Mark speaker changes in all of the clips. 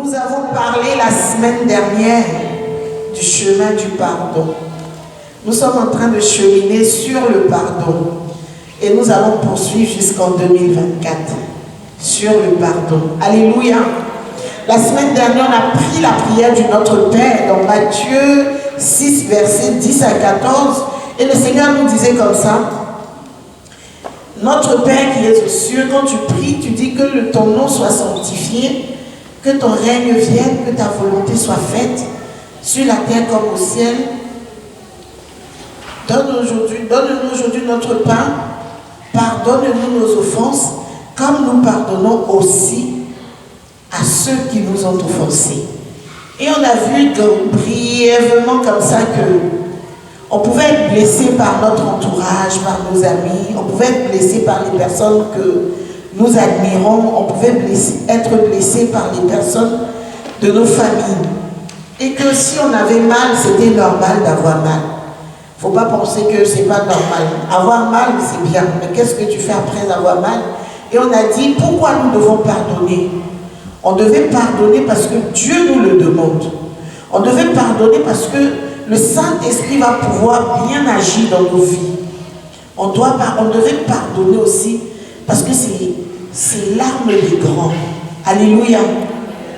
Speaker 1: Nous avons parlé la semaine dernière du chemin du pardon. Nous sommes en train de cheminer sur le pardon et nous allons poursuivre jusqu'en 2024 sur le pardon. Alléluia. La semaine dernière, on a pris la prière du Notre Père dans Matthieu 6, versets 10 à 14 et le Seigneur nous disait comme ça: Notre Père qui es aux cieux, quand tu pries, tu dis que ton nom soit sanctifié, que ton règne vienne, que ta volonté soit faite sur la terre comme au ciel. Donne-nous aujourd'hui notre pain, pardonne-nous nos offenses, comme nous pardonnons aussi à ceux qui nous ont offensés. Et on a vu brièvement comme ça que on pouvait être blessé par notre entourage, par nos amis, on pouvait être blessé par les personnes que nous admirons, on pouvait être blessé par les personnes de nos familles. Et que si on avait mal, c'était normal d'avoir mal. Il ne faut pas penser que ce n'est pas normal. Avoir mal, c'est bien, mais qu'est-ce que tu fais après avoir mal? Et on a dit, pourquoi nous devons pardonner? On devait pardonner parce que Dieu nous le demande. On devait pardonner parce que le Saint-Esprit va pouvoir bien agir dans nos vies. On devait pardonner aussi parce que c'est l'arme des grands. Alléluia.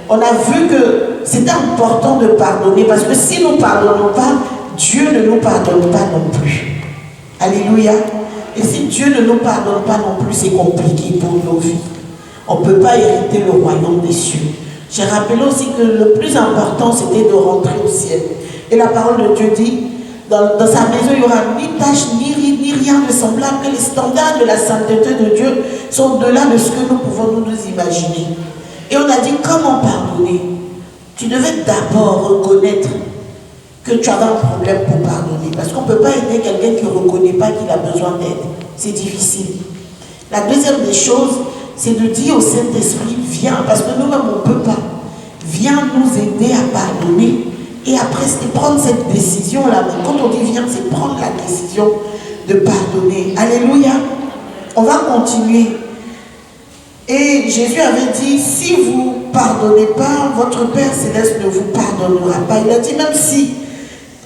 Speaker 1: On a vu que c'était important de pardonner parce que si nous ne pardonnons pas, Dieu ne nous pardonne pas non plus. Alléluia. Et si Dieu ne nous pardonne pas non plus, c'est compliqué pour nos vies. On ne peut pas hériter le royaume des cieux. J'ai rappelé aussi que le plus important, c'était de rentrer au ciel. Et la parole de Dieu dit, dans sa maison, il n'y aura ni tache, ni rien de semblable, que les standards de la sainteté de Dieu sont au-delà de ce que nous pouvons nous imaginer. Et on a dit, comment pardonner? Tu devais d'abord reconnaître que tu avais un problème pour pardonner. Parce qu'on ne peut pas aider quelqu'un qui ne reconnaît pas qu'il a besoin d'aide. C'est difficile. La deuxième des choses, c'est de dire au Saint-Esprit, viens, parce que nous-mêmes, on ne peut pas. Viens nous aider à pardonner. Et après, c'est prendre cette décision-là. Quand on dit viens, c'est prendre la décision de pardonner. Alléluia. On va continuer. Et Jésus avait dit, si vous ne pardonnez pas, votre Père Céleste ne vous pardonnera pas. Il a dit, même si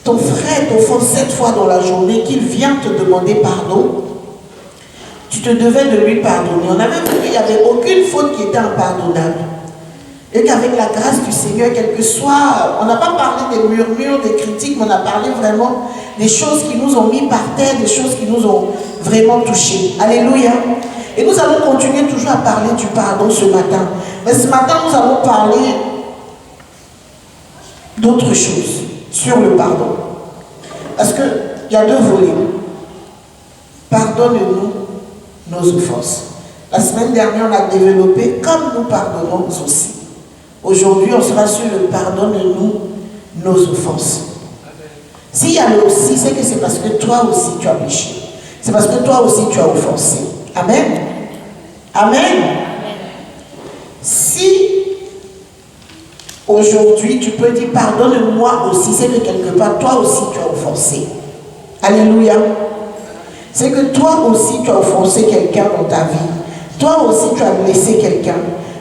Speaker 1: ton frère t'offense 7 fois dans la journée, qu'il vient te demander pardon, tu te devais de lui pardonner. On avait vu qu'il n'y avait aucune faute qui était impardonnable. Et qu'avec la grâce du Seigneur, quel que soit, on n'a pas parlé des murmures, des critiques, mais on a parlé vraiment des choses qui nous ont mis par terre, des choses qui nous ont vraiment touchés. Alléluia. Et nous allons continuer toujours à parler du pardon ce matin. Mais ce matin, nous allons parler d'autre chose sur le pardon. Parce qu'il y a 2 volets. Pardonne-nous nos offenses. La semaine dernière, on a développé comme nous pardonnons aussi. Aujourd'hui, on sera sur le pardonne-nous nos offenses. S'il y a le aussi, c'est que c'est parce que toi aussi tu as péché. C'est parce que toi aussi tu as offensé. Amen. Amen. Si aujourd'hui tu peux dire pardonne-moi aussi, c'est que quelque part toi aussi tu as offensé. Alléluia. C'est que toi aussi tu as offensé quelqu'un dans ta vie. Toi aussi tu as blessé quelqu'un.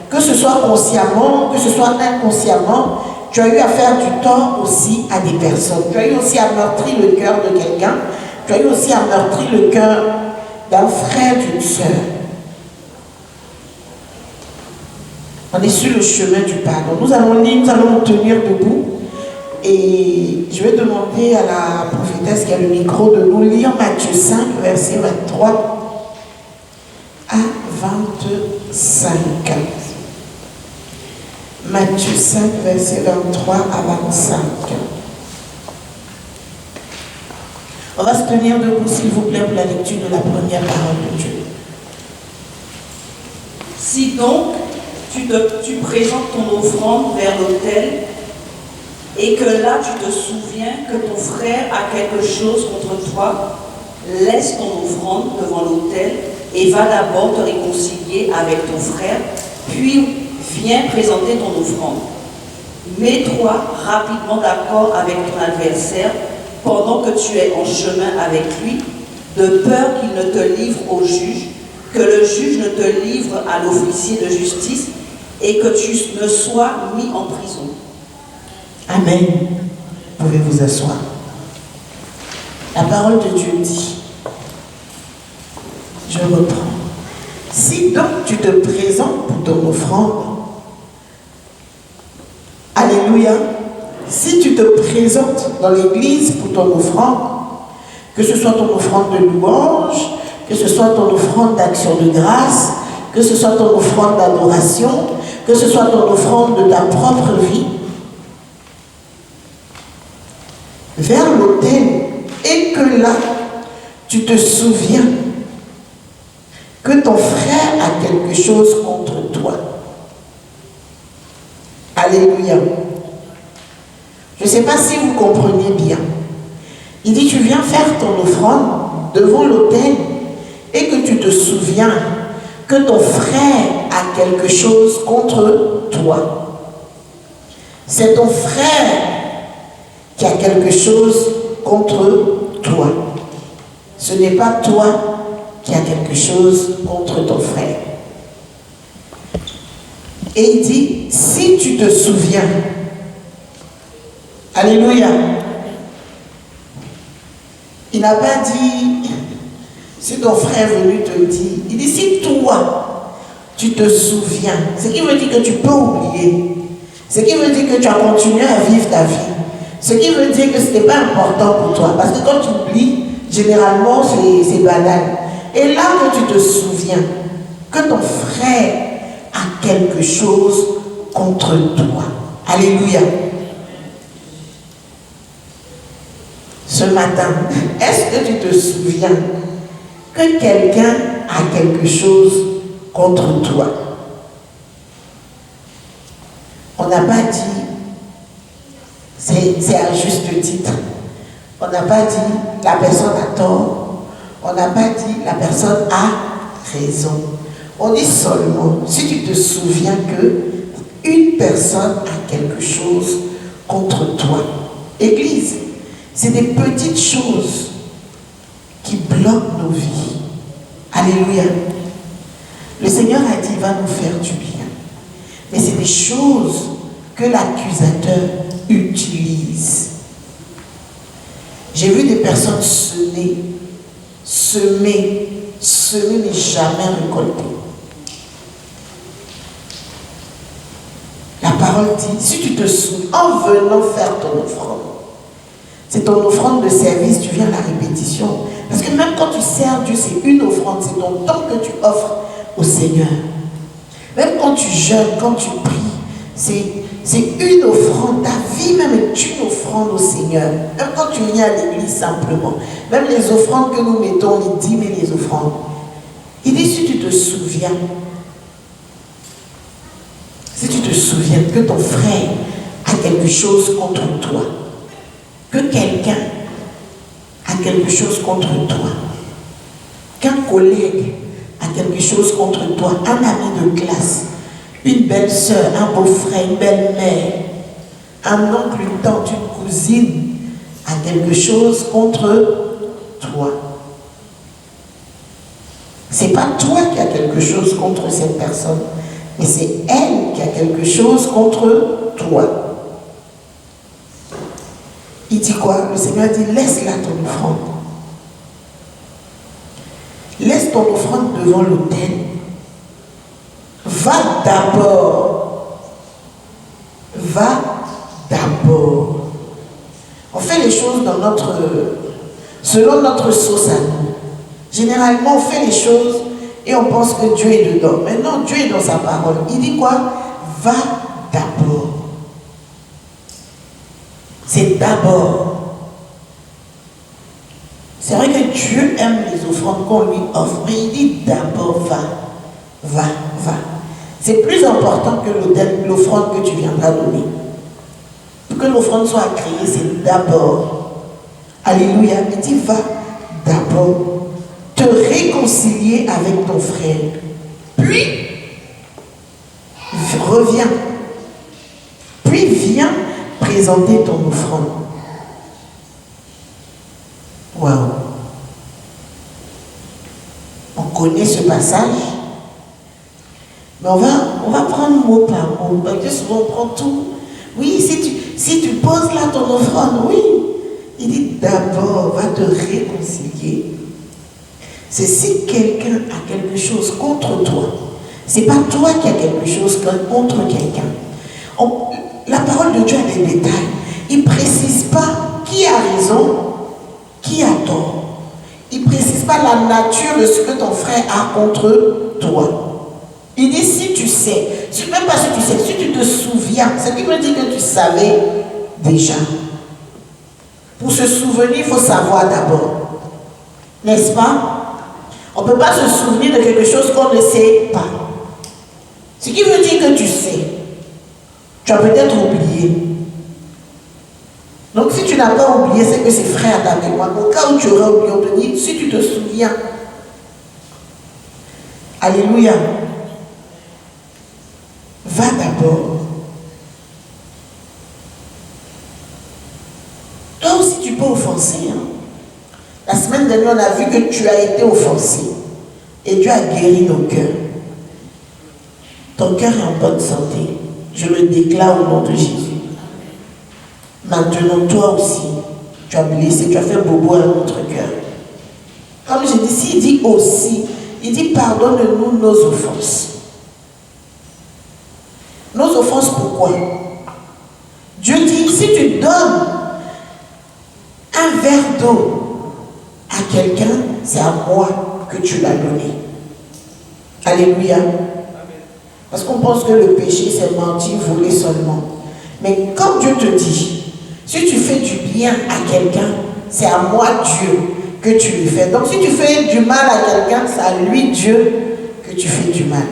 Speaker 1: Que ce soit consciemment, que ce soit inconsciemment, tu as eu à faire du tort aussi à des personnes. Tu as eu aussi à meurtrir le cœur de quelqu'un. Tu as eu aussi à meurtrir le cœur d'un frère, d'une sœur. On est sur le chemin du pardon. Nous allons lire, nous allons nous tenir debout. Et je vais demander à la prophétesse qui a le micro de nous lire Matthieu 5, verset 23 à 25. Matthieu 5, verset 23 à 25. On va se tenir debout, s'il vous plaît, pour la lecture de la première parole de Dieu.
Speaker 2: Si donc tu présentes ton offrande vers l'autel et que là tu te souviens que ton frère a quelque chose contre toi, laisse ton offrande devant l'autel et va d'abord te réconcilier avec ton frère, puis viens présenter ton offrande. Mets-toi rapidement d'accord avec ton adversaire pendant que tu es en chemin avec lui, de peur qu'il ne te livre au juge, que le juge ne te livre à l'officier de justice et que tu ne sois mis en prison.
Speaker 1: Amen. Vous pouvez vous asseoir. La parole de Dieu dit, je reprends. Si donc tu te présentes pour ton offrande, alléluia, si tu te présentes dans l'église pour ton offrande, que ce soit ton offrande de louange, que ce soit ton offrande d'action de grâce, que ce soit ton offrande d'adoration, que ce soit ton offrande de ta propre vie, vers l'autel, et que là, tu te souviens que ton frère a quelque chose contre toi. Alléluia. Je ne sais pas si vous comprenez bien. Il dit, tu viens faire ton offrande devant l'autel et que tu te souviens que ton frère a quelque chose contre toi. C'est ton frère qui a quelque chose contre toi. Ce n'est pas toi qui a quelque chose contre ton frère. Et il dit, si tu te souviens, alléluia, il n'a pas dit, si ton frère est venu te dire, il dit, si toi, tu te souviens, ce qui veut dire que tu peux oublier, ce qui veut dire que tu as continué à vivre ta vie, ce qui veut dire que ce n'est pas important pour toi, parce que quand tu oublies, généralement c'est banal. Et là que tu te souviens que ton frère a quelque chose contre toi. Alléluia. Ce matin, est-ce que tu te souviens que quelqu'un a quelque chose contre toi? On n'a pas dit, c'est à juste titre, on n'a pas dit la personne a tort, on n'a pas dit la personne a raison. On dit seulement, si tu te souviens que une personne a quelque chose contre toi. Église, c'est des petites choses qui bloquent nos vies. Alléluia. Le Seigneur a dit, il va nous faire du bien. Mais c'est des choses que l'accusateur utilise. J'ai vu des personnes semer, mais jamais récolter. La parole dit, si tu te souviens, en venant faire ton offrande, c'est ton offrande de service, tu viens à la répétition. Parce que même quand tu sers Dieu, c'est une offrande, c'est ton temps que tu offres au Seigneur. Même quand tu jeûnes, quand tu pries, c'est une offrande. Ta vie même est une offrande au Seigneur. Même quand tu viens à l'église simplement. Même les offrandes que nous mettons, les dîmes et les offrandes. Il dit, si tu te souviens que ton frère a quelque chose contre toi, que quelqu'un a quelque chose contre toi, qu'un collègue a quelque chose contre toi, un ami de classe, une belle-sœur, un beau-frère, une belle-mère, un oncle, une tante, une cousine a quelque chose contre toi. C'est pas toi qui as quelque chose contre cette personne, mais c'est elle qui a quelque chose contre toi. Il dit quoi? Le Seigneur dit, laisse-la ton offrande. Laisse ton offrande devant l'autel. Va d'abord. On fait les choses selon notre sauce à nous. Généralement, on fait les choses et on pense que Dieu est dedans. Mais non, Dieu est dans sa parole. Il dit quoi? Va d'abord. C'est d'abord. C'est vrai que Dieu aime les offrandes qu'on lui offre, mais il dit d'abord va. C'est plus important que l'offrande que tu viendras donner. Pour que l'offrande soit créée, c'est d'abord. Alléluia. Il dit va d'abord te réconcilier avec ton frère. Puis, reviens. Puis viens présenter ton offrande. Waouh. On connaît ce passage, mais on va prendre mot par mot. Parce que souvent on prend tout. Oui, si tu poses là ton offrande, oui. Il dit d'abord, va te réconcilier. C'est si quelqu'un a quelque chose contre toi. C'est pas toi qui as quelque chose contre quelqu'un. La parole de Dieu a des détails. Il ne précise pas qui a raison, qui a tort. Il ne précise pas la nature de ce que ton frère a contre toi. Il dit si tu sais, même pas si tu sais, si tu te souviens, ce qui veut dire que tu savais déjà. Pour se souvenir, il faut savoir d'abord. N'est-ce pas? On ne peut pas se souvenir de quelque chose qu'on ne sait pas. Ce qui veut dire que tu sais. Tu as peut-être oublié. Donc si tu n'as pas oublié, c'est que c'est frais à ta mémoire. Au cas où tu aurais oublié, on te dit, si tu te souviens. Alléluia. Va d'abord. Toi aussi tu peux offenser. Hein? La semaine dernière, on a vu que tu as été offensé. Et Dieu a guéri nos cœurs. Ton cœur est en bonne santé. Je le déclare au nom de Jésus. Maintenant, toi aussi, tu as blessé, tu as fait bobo à notre cœur. Comme je dis, s'il dit aussi, il dit pardonne-nous nos offenses. Nos offenses, pourquoi? Dieu dit, si tu donnes un verre d'eau à quelqu'un, c'est à moi que tu l'as donné. Alléluia. Parce qu'on pense que le péché, c'est mentir, voler seulement. Mais comme Dieu te dit, si tu fais du bien à quelqu'un, c'est à moi, Dieu, que tu le fais. Donc si tu fais du mal à quelqu'un, c'est à lui, Dieu, que tu fais du mal.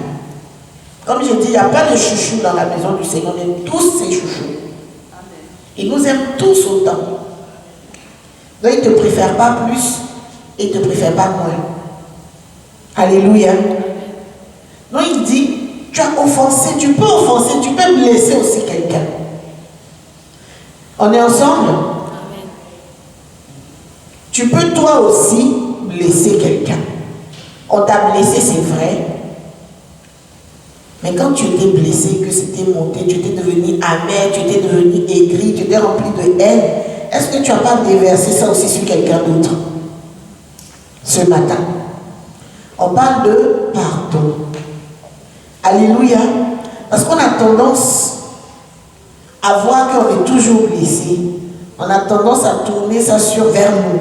Speaker 1: Comme je dis, il n'y a pas de chouchou dans la maison du Seigneur. On aime tous ses chouchous. Il nous aime tous autant. Donc il ne te préfère pas plus, et il ne te préfère pas moins. Alléluia. Donc il dit, tu as offensé, tu peux offenser, tu peux blesser aussi quelqu'un. On est ensemble? Amen. Tu peux toi aussi blesser quelqu'un. On t'a blessé, c'est vrai. Mais quand tu étais blessé, que c'était monté, tu étais devenu amer, tu étais devenu aigri, tu étais rempli de haine, est-ce que tu n'as pas déversé ça aussi sur quelqu'un d'autre? Ce matin. On parle de pardon. Alléluia. Parce qu'on a tendance à voir qu'on est toujours blessé. On a tendance à tourner ça vers nous.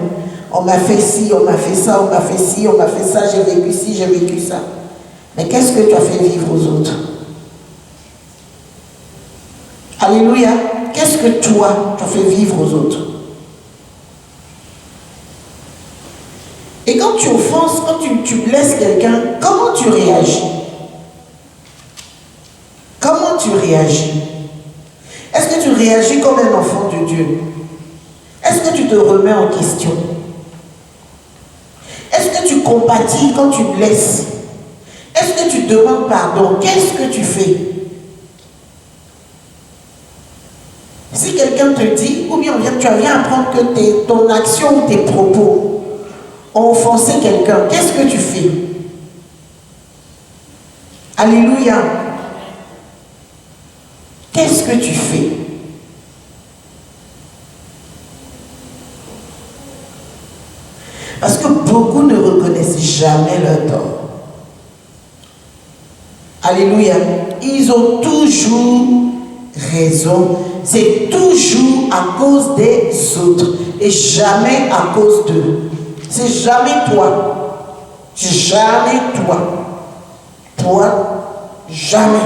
Speaker 1: On m'a fait ci, on m'a fait ça, on m'a fait ci, on m'a fait ça, j'ai vécu ci, j'ai vécu ça. Mais qu'est-ce que tu as fait vivre aux autres? Alléluia. Qu'est-ce que toi, tu as fait vivre aux autres? Et quand tu offenses, quand tu blesses quelqu'un, comment tu réagis? Comment tu réagis? Est-ce que tu réagis comme un enfant de Dieu? Est-ce que tu te remets en question? Est-ce que tu compatis quand tu blesses? Est-ce que tu demandes pardon? Qu'est-ce que tu fais? Si quelqu'un te dit, ou bien tu viens apprendre que ton action ou tes propos ont offensé quelqu'un, qu'est-ce que tu fais? Alléluia. Qu'est-ce que tu fais? Parce que beaucoup ne reconnaissent jamais leur tort. Alléluia. Ils ont toujours raison. C'est toujours à cause des autres et jamais à cause d'eux. C'est jamais toi. C'est jamais toi. Toi, jamais.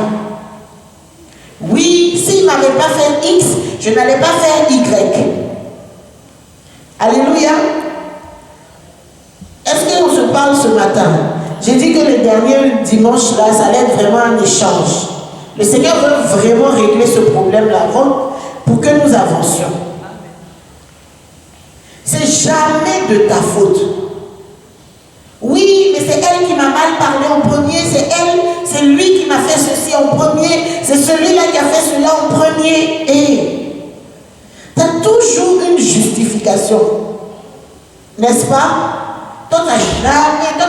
Speaker 1: Oui, s'il n'avait pas fait X, je n'allais pas faire Y. Alléluia. Est-ce qu'on se parle ce matin? J'ai dit que le dernier dimanche, là, ça allait être vraiment un échange. Le Seigneur veut vraiment régler ce problème-là pour que nous avancions. C'est jamais de ta faute. Oui, mais c'est elle qui m'a mal parlé en premier, c'est elle, c'est lui qui m'a fait ceci en premier, c'est celui-là qui a fait cela en premier. Et tu as toujours une justification. N'est-ce pas? Toi,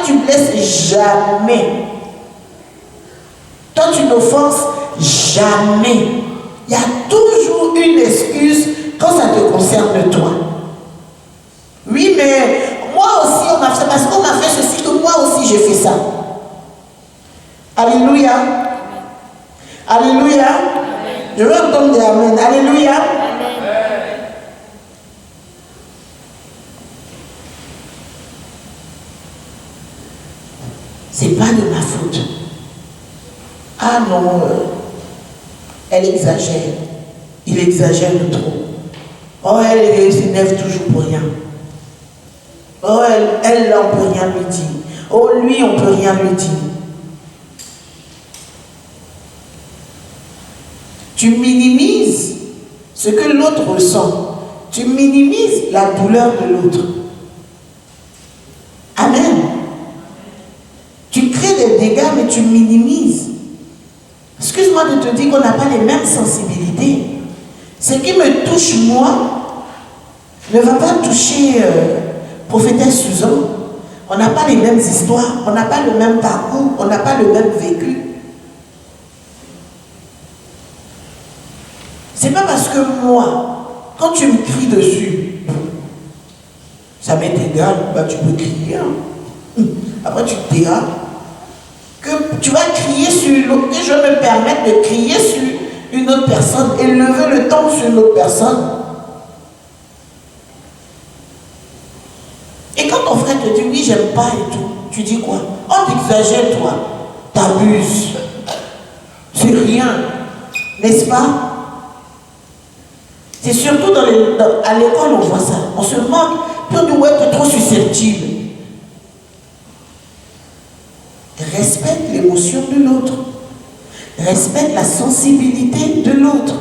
Speaker 1: tu blesses jamais. Toi, tu n'offenses Jamais. Il y a toujours une excuse quand ça te concerne toi. Oui, mais moi aussi, on m'a fait, parce qu'on m'a fait ceci, que moi aussi j'ai fait ça. Alléluia. Alléluia. Je veux entendre des amen. Alléluia. C'est pas de ma faute. Ah non, elle exagère. Il exagère de trop. Oh, elle s'énerve toujours pour rien. Oh, elle, on peut rien lui dire. Oh, lui, on peut rien lui dire. Tu minimises ce que l'autre ressent. Tu minimises la douleur de l'autre. Amen. Tu crées des dégâts, mais tu minimises. Excuse-moi de te dire qu'on n'a pas les mêmes sensibilités. Ce qui me touche, moi, ne va pas toucher prophétesse Susan. On n'a pas les mêmes histoires, on n'a pas le même parcours, on n'a pas le même vécu. C'est pas parce que moi, quand tu me cries dessus, ça m'est égal, bah tu peux crier. Hein. Après tu te diras que tu vas crier sur l'autre, que je me permette de crier sur une autre personne et lever le ton sur une autre personne. Et quand ton frère te dit oui, j'aime pas et tout, tu dis quoi? Oh, t'exagères toi, t'abuses. C'est rien, n'est-ce pas? C'est surtout à l'école on voit ça. On se moque, puis on dit ouais, t'es trop susceptible. Respecte l'émotion de l'autre. Respecte la sensibilité de l'autre.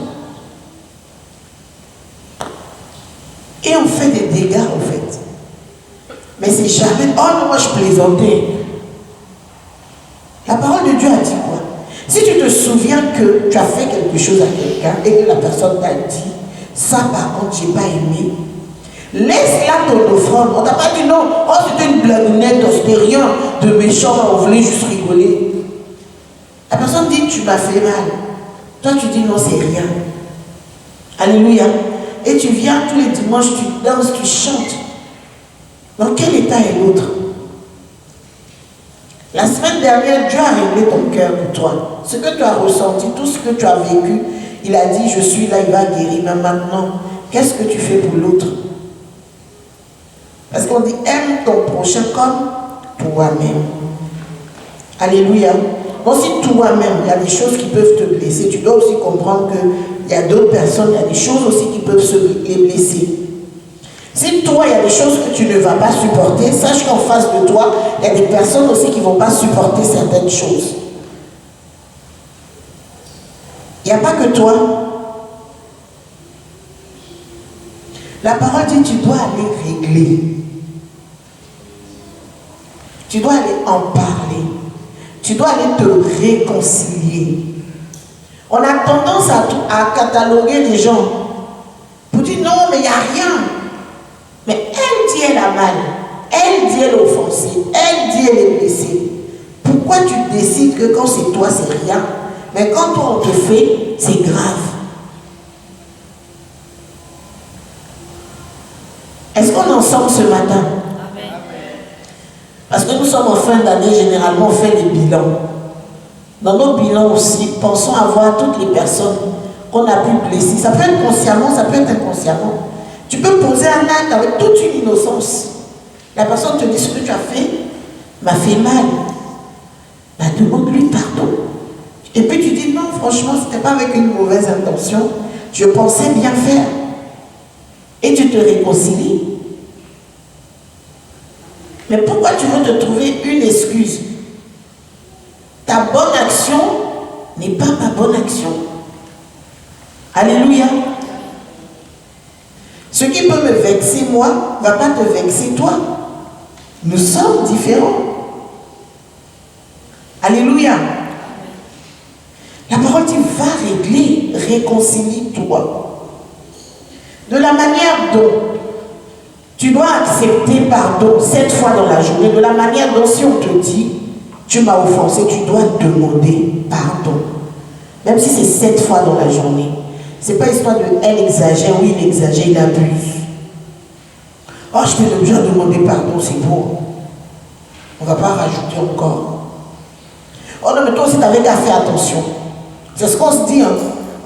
Speaker 1: Et on fait des dégâts en fait. Mais c'est jamais, oh non, moi je plaisantais. La parole de Dieu a dit quoi? Si tu te souviens que tu as fait quelque chose à quelqu'un et que la personne t'a dit, ça par contre, j'ai pas aimé, laisse là ton offrande. On t'a pas dit non, oh c'était une blagounette, c'était rien de méchant, on voulait juste rigoler. La personne dit tu m'as fait mal. Toi tu dis non, c'est rien. Alléluia. Et tu viens tous les dimanches, tu danses, tu chantes. Dans quel état est l'autre? La semaine dernière, Dieu a réglé ton cœur pour toi. Ce que tu as ressenti, tout ce que tu as vécu, il a dit je suis là, il va guérir. Mais maintenant, qu'est-ce que tu fais pour l'autre? Parce qu'on dit aime ton prochain comme toi-même. Alléluia. Donc si toi-même, il y a des choses qui peuvent te blesser, tu dois aussi comprendre qu'il y a d'autres personnes, il y a des choses aussi qui peuvent les blesser. Si toi, il y a des choses que tu ne vas pas supporter, sache qu'en face de toi, il y a des personnes aussi qui ne vont pas supporter certaines choses. Il n'y a pas que toi. La parole dit tu dois aller régler. Tu dois aller en parler. Tu dois aller te réconcilier. On a tendance à cataloguer les gens pour dire non, mais il n'y a rien. Mais elle dit elle a mal. Elle dit elle est offensée. Elle dit elle est blessée. Pourquoi tu décides que quand c'est toi, c'est rien? Mais quand toi, on te fait, c'est grave. Est-ce qu'on est ensemble ce matin? Parce que nous sommes en fin d'année, généralement on fait des bilans. Dans nos bilans aussi, pensons à voir toutes les personnes qu'on a pu blesser. Ça peut être consciemment, ça peut être inconsciemment. Tu peux poser un acte avec toute une innocence. La personne te dit ce que tu as fait m'a fait mal. Bah, demande-lui pardon. Et puis tu dis non, franchement, ce n'était pas avec une mauvaise intention. Je pensais bien faire. Et tu te réconcilies. Mais pourquoi tu veux te trouver une excuse? Ta bonne action n'est pas ma bonne action. Alléluia. Ce qui peut me vexer moi, ne va pas te vexer toi. Nous sommes différents. Alléluia. La parole dit, va régler, réconcilie-toi. De la manière dont tu dois accepter pardon 7 fois dans la journée, de la manière dont si on te dit, tu m'as offensé, tu dois demander pardon. Même si c'est 7 fois dans la journée. C'est pas histoire de elle exagère, oui il exagère, il abuse. Oh, je t'ai déjà demandé pardon, c'est beau. On ne va pas rajouter encore. Oh non, mais toi aussi, tu avais qu'à faire attention. C'est ce qu'on se dit. Hein.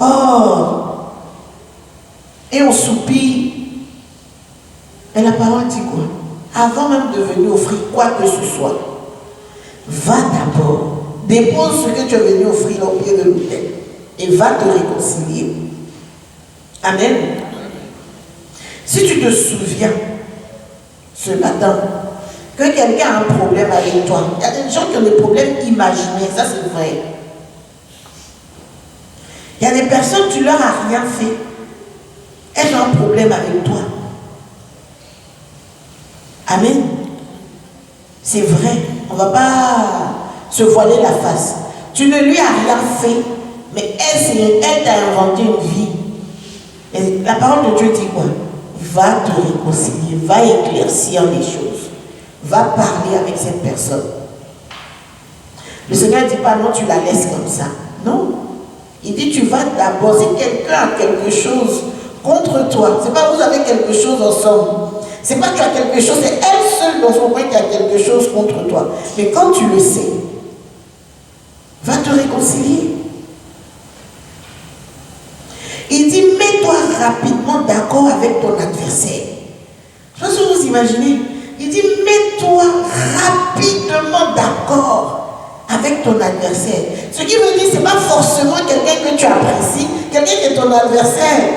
Speaker 1: Oh. Et on soupire. Et la parole dit quoi? Avant même de venir offrir quoi que ce soit, va d'abord, dépose ce que tu es venu offrir au pied de l'autel et va te réconcilier. Amen. Si tu te souviens ce matin que quelqu'un a un problème avec toi, il y a des gens qui ont des problèmes imaginaires, ça c'est vrai. Il y a des personnes, tu leur as rien fait, elles ont un problème avec toi. Amen. C'est vrai, on ne va pas se voiler la face. Tu ne lui as rien fait, mais elle t'a inventé une vie. Et la parole de Dieu dit quoi? Va te réconcilier, va éclaircir les choses, va parler avec cette personne. Le Seigneur ne dit pas non, tu la laisses comme ça. Non. Il dit tu vas d'abord, si quelqu'un a quelque chose contre toi, c'est pas vous avez quelque chose ensemble, c'est pas que tu as quelque chose, c'est elle seule dans son coin qui a quelque chose contre toi. Mais quand tu le sais, va te réconcilier. Il dit, mets-toi rapidement d'accord avec ton adversaire. Je ne sais pas si vous imaginez. Il dit, mets-toi rapidement d'accord avec ton adversaire. Ce qui veut dire, ce n'est pas forcément quelqu'un que tu apprécies, quelqu'un qui est ton adversaire.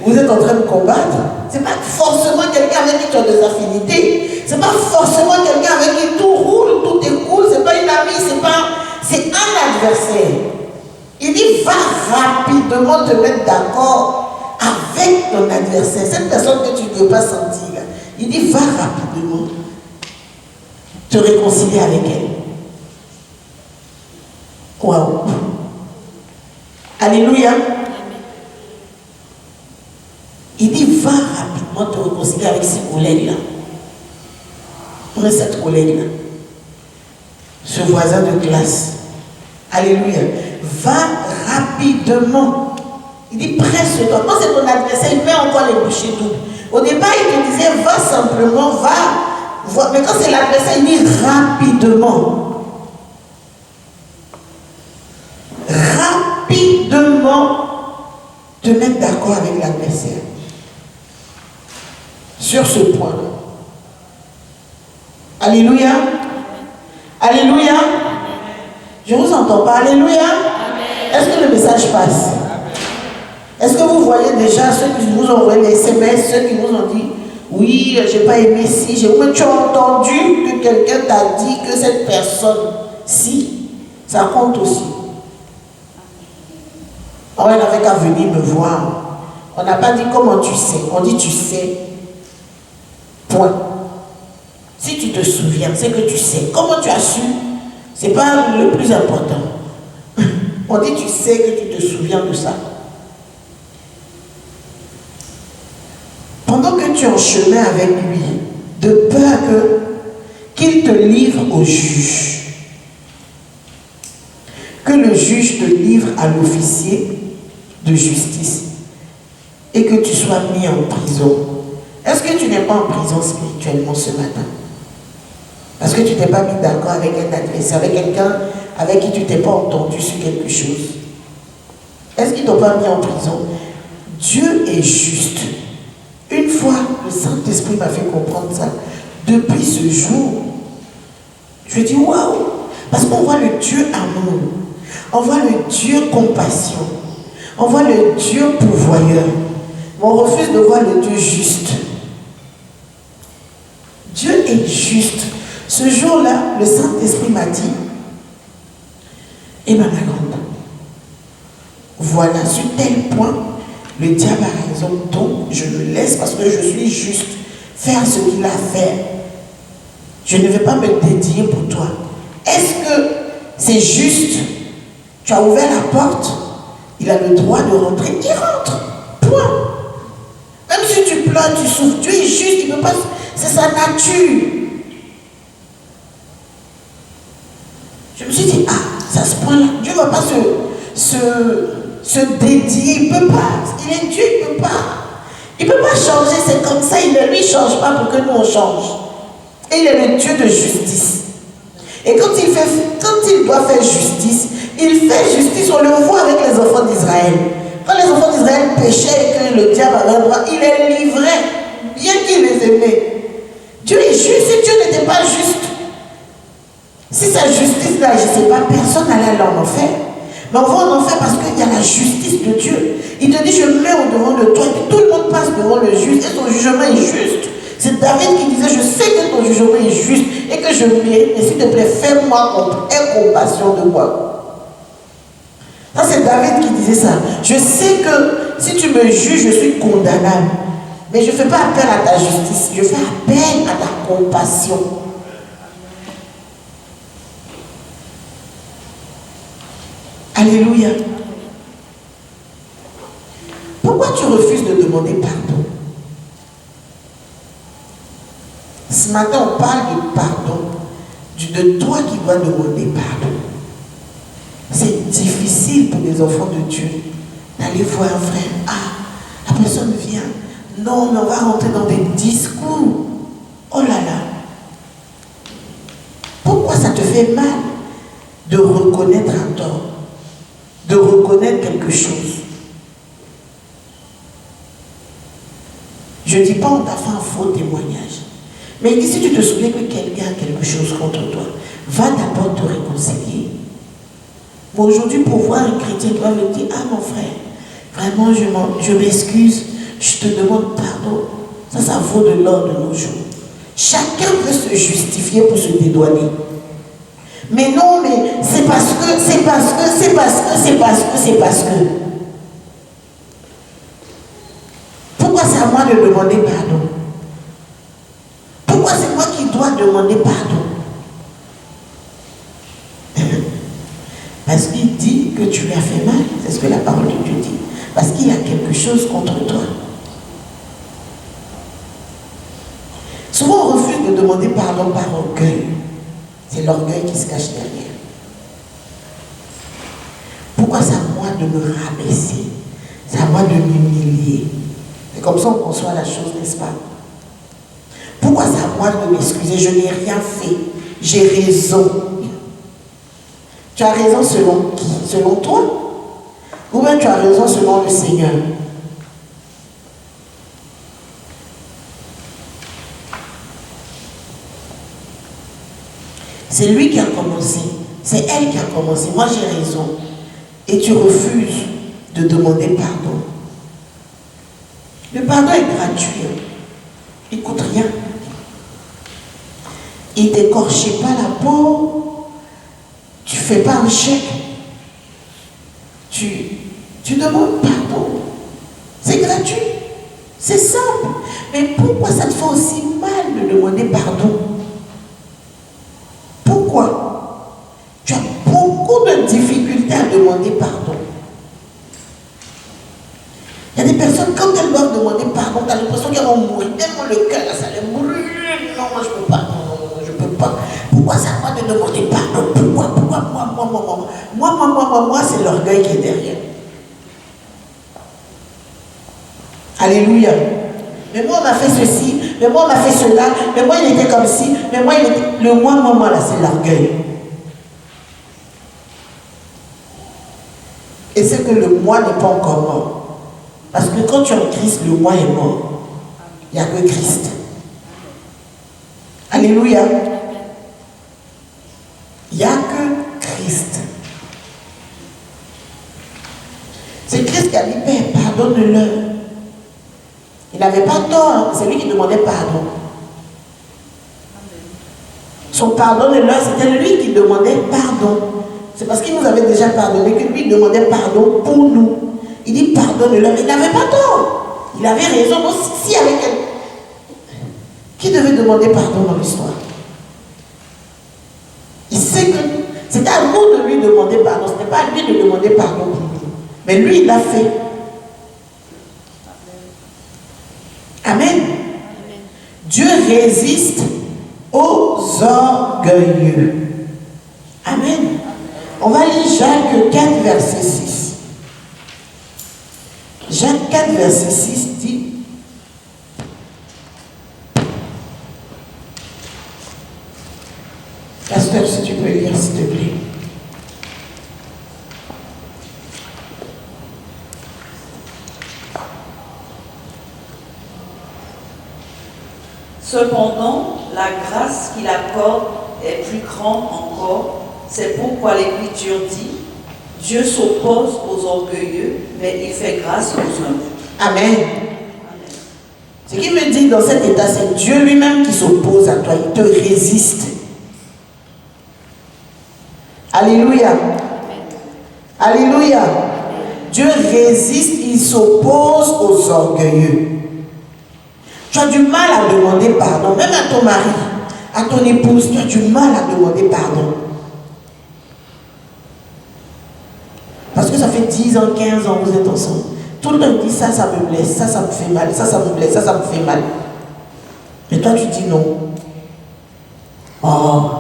Speaker 1: Vous êtes en train de combattre. Ce n'est pas forcément quelqu'un avec qui tu as des affinités. Ce n'est pas forcément quelqu'un avec qui tout roule, tout est cool. Ce n'est pas une amie, c'est un adversaire. Il dit, va rapidement te mettre d'accord avec ton adversaire. Cette personne que tu ne veux pas sentir. Il dit, va rapidement te réconcilier avec elle. Waouh. Alléluia. Il dit, va rapidement te réconcilier avec ces collègues-là. On est cette collègue-là. Ce voisin de classe. Alléluia. Va rapidement. Il dit, presse-toi. Quand c'est ton adversaire, il met encore les bouchées doubles. Au départ, il te disait, va simplement, va. Mais quand c'est l'adversaire, il dit rapidement. Rapidement te mettre d'accord avec l'adversaire. Sur ce point. Alléluia. Alléluia. Je ne vous entends pas. Alléluia. Est-ce que le message passe? Est-ce que vous voyez déjà ceux qui vous ont envoyé les SMS, ceux qui vous ont dit oui, je n'ai pas aimé si, mais tu as entendu que quelqu'un t'a dit que cette personne, si, ça compte aussi. Oh, elle n'avait qu'à venir me voir. On n'a pas dit comment tu sais, on dit tu sais. Point. Si tu te souviens, c'est que tu sais. Comment tu as su? Ce n'est pas le plus important. On dit tu sais que tu te souviens de ça. Pendant que tu es en chemin avec lui, de peur qu'il te livre au juge, que le juge te livre à l'officier de justice et que tu sois mis en prison. Est-ce que tu n'es pas en prison spirituellement ce matin? Parce que tu n'es pas mis d'accord avec un adversaire, avec quelqu'un avec qui tu n'es pas entendu sur quelque chose. Est-ce qu'ils t'ont pas mis en prison? Dieu est juste. Une fois, le Saint-Esprit m'a fait comprendre ça. Depuis ce jour, je dis waouh! Parce qu'on voit le Dieu amour, on voit le Dieu compassion, on voit le Dieu pourvoyeur. Mais on refuse de voir le Dieu juste. Dieu est juste. Ce jour-là, le Saint-Esprit m'a dit, et ma grande, voilà, sur tel point, le diable a raison, donc je le laisse parce que je suis juste, faire ce qu'il a à faire. Je ne vais pas me dédier pour toi. Est-ce que c'est juste? Tu as ouvert la porte, il a le droit de rentrer, il rentre, point. Même si tu pleures, tu souffres, Dieu est juste, il ne peut pas, c'est sa nature. Je me suis dit, ah, c'est à ce point-là, Dieu ne va pas se dédier. Il ne peut pas. Il est Dieu, il ne peut pas. Il ne peut pas changer, c'est comme ça. Il ne lui change pas pour que nous on change. Et il est le Dieu de justice. Et quand il doit faire justice, il fait justice. On le voit avec les enfants d'Israël. Quand les enfants d'Israël péchaient et que le diable avait le droit, il les livrait, bien qu'il les aimait. Dieu est juste. Si Dieu n'était pas juste, si sa justice n'agissait pas, personne n'allait aller en enfer. Mais on va en enfer parce qu'il y a la justice de Dieu. Il te dit, je me mets au-devant de toi, et puis tout le monde passe devant le juge, et ton jugement est juste. C'est David qui disait, je sais que ton jugement est juste, et que je mérite, mais s'il te plaît, fais-moi compassion de moi. Ça, c'est David qui disait ça. Je sais que si tu me juges, je suis condamnable. Mais je ne fais pas appel à ta justice, je fais appel à ta compassion. Alléluia. Pourquoi tu refuses de demander pardon? Ce matin, on parle de pardon, de toi qui dois demander pardon. C'est difficile pour les enfants de Dieu d'aller voir un frère. Ah, la personne vient. Non, mais on va rentrer dans des discours. Oh là là. Pourquoi ça te fait mal de reconnaître un tort, de reconnaître quelque chose? Je ne dis pas on t'a fait un faux témoignage. Mais si tu te souviens que quelqu'un a quelque chose contre toi, va d'abord te réconcilier. Moi aujourd'hui, pour voir un chrétien qui va me dire, ah mon frère, vraiment je m'excuse, je te demande pardon. Ça vaut de l'or de nos jours. Chacun veut se justifier pour se dédouaner. Mais non, mais c'est parce que. Pourquoi c'est à moi de demander pardon? Pourquoi c'est moi qui dois demander pardon? Parce qu'il dit que tu lui as fait mal. C'est ce que la parole de Dieu dit. Parce qu'il a quelque chose contre toi. Souvent on refuse de demander pardon par orgueil. C'est l'orgueil qui se cache derrière. Pourquoi c'est à moi de me rabaisser? C'est à moi de m'humilier. C'est comme ça qu'on conçoit la chose, n'est-ce pas? Pourquoi c'est à moi de m'excuser? Je n'ai rien fait. J'ai raison. Tu as raison selon qui? Selon toi? Ou bien tu as raison selon le Seigneur? C'est lui qui a commencé. C'est elle qui a commencé. Moi j'ai raison. Et tu refuses de demander pardon. Le pardon est gratuit. Il ne coûte rien. Il ne t'écorche pas la peau. Tu ne fais pas un chèque. Tu demandes pardon. C'est gratuit. C'est simple. Mais pourquoi ça te fait aussi mal de demander pardon? Pourquoi? Tu as beaucoup de difficultés à demander pardon. Il y a des personnes, quand elles doivent demander pardon, tu as l'impression qu'elles vont mourir. Tellement le cœur, ça les brûle. Non, moi je ne peux pas. Non, je ne peux pas. Pourquoi ça va de demander pardon? Pourquoi moi, c'est l'orgueil qui est derrière. Alléluia. Mais moi, on m'a fait ceci, mais moi, on m'a fait cela, mais moi, il était comme ci, mais moi, il était... Le moi, là, c'est l'orgueil. Et c'est que le moi n'est pas encore mort. Parce que quand tu es en Christ, le moi est mort. Il n'y a que Christ. Alléluia. Il n'y a que Christ. C'est Christ qui a dit, Père, pardonne-leur. Il n'avait pas tort, hein. C'est lui qui demandait pardon. Son pardonne-leur, c'était lui qui demandait pardon. C'est parce qu'il nous avait déjà pardonné que lui demandait pardon pour nous. Il dit pardonne-leur, mais il n'avait pas tort. Il avait raison. Donc, si avec elle, qui devait demander pardon dans l'histoire? Il sait que c'était à nous de lui demander pardon. Ce n'est pas à lui de demander pardon pour nous. Mais lui, il l'a fait. Amen. Dieu résiste aux orgueilleux. Amen. On va lire Jacques 4, verset 6. Jacques 4, verset 6 dit: Pasteur, si tu peux lire, s'il te plaît.
Speaker 2: Cependant, la grâce qu'il accorde est plus grande encore. C'est pourquoi l'Écriture dit: Dieu s'oppose aux orgueilleux, mais il fait grâce aux humbles.
Speaker 1: Amen. Ce qui me dit dans cet état, c'est Dieu lui-même qui s'oppose à toi, il te résiste. Alléluia. Alléluia. Dieu résiste, il s'oppose aux orgueilleux. Tu as du mal à demander pardon, même à ton mari, à ton épouse, tu as du mal à demander pardon. Parce que ça fait 10 ans, 15 ans, vous êtes ensemble. Tout le temps, il dit ça, ça me blesse, ça me fait mal, ça me blesse, ça me fait mal. Mais toi, tu dis non. Oh,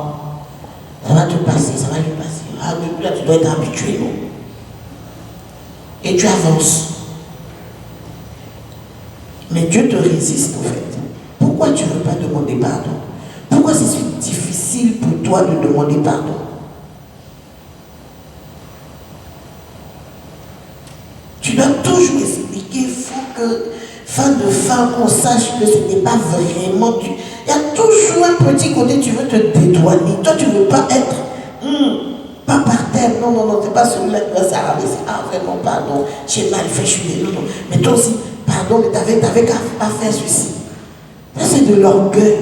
Speaker 1: ça va te passer, ça va lui passer. Ah, depuis là, tu dois être habitué, non? Et tu avances. Mais Dieu te résiste, en fait. Pourquoi tu ne veux pas demander pardon? Pourquoi c'est si difficile pour toi de demander pardon? Tu dois toujours expliquer, il faut que, fin de fin, qu'on sache que ce n'est pas vraiment tu. Il y a toujours un petit côté, tu veux te dédouaner. Toi, tu ne veux pas être, pas par terre. Non, non, non, c'est pas celui-là qui va s'arranger. Ah, vraiment, pardon, j'ai mal fait, je suis désolé. Non, non. Mais toi aussi, pardon, mais t'avais qu'à faire ceci. Ça, c'est de l'orgueil.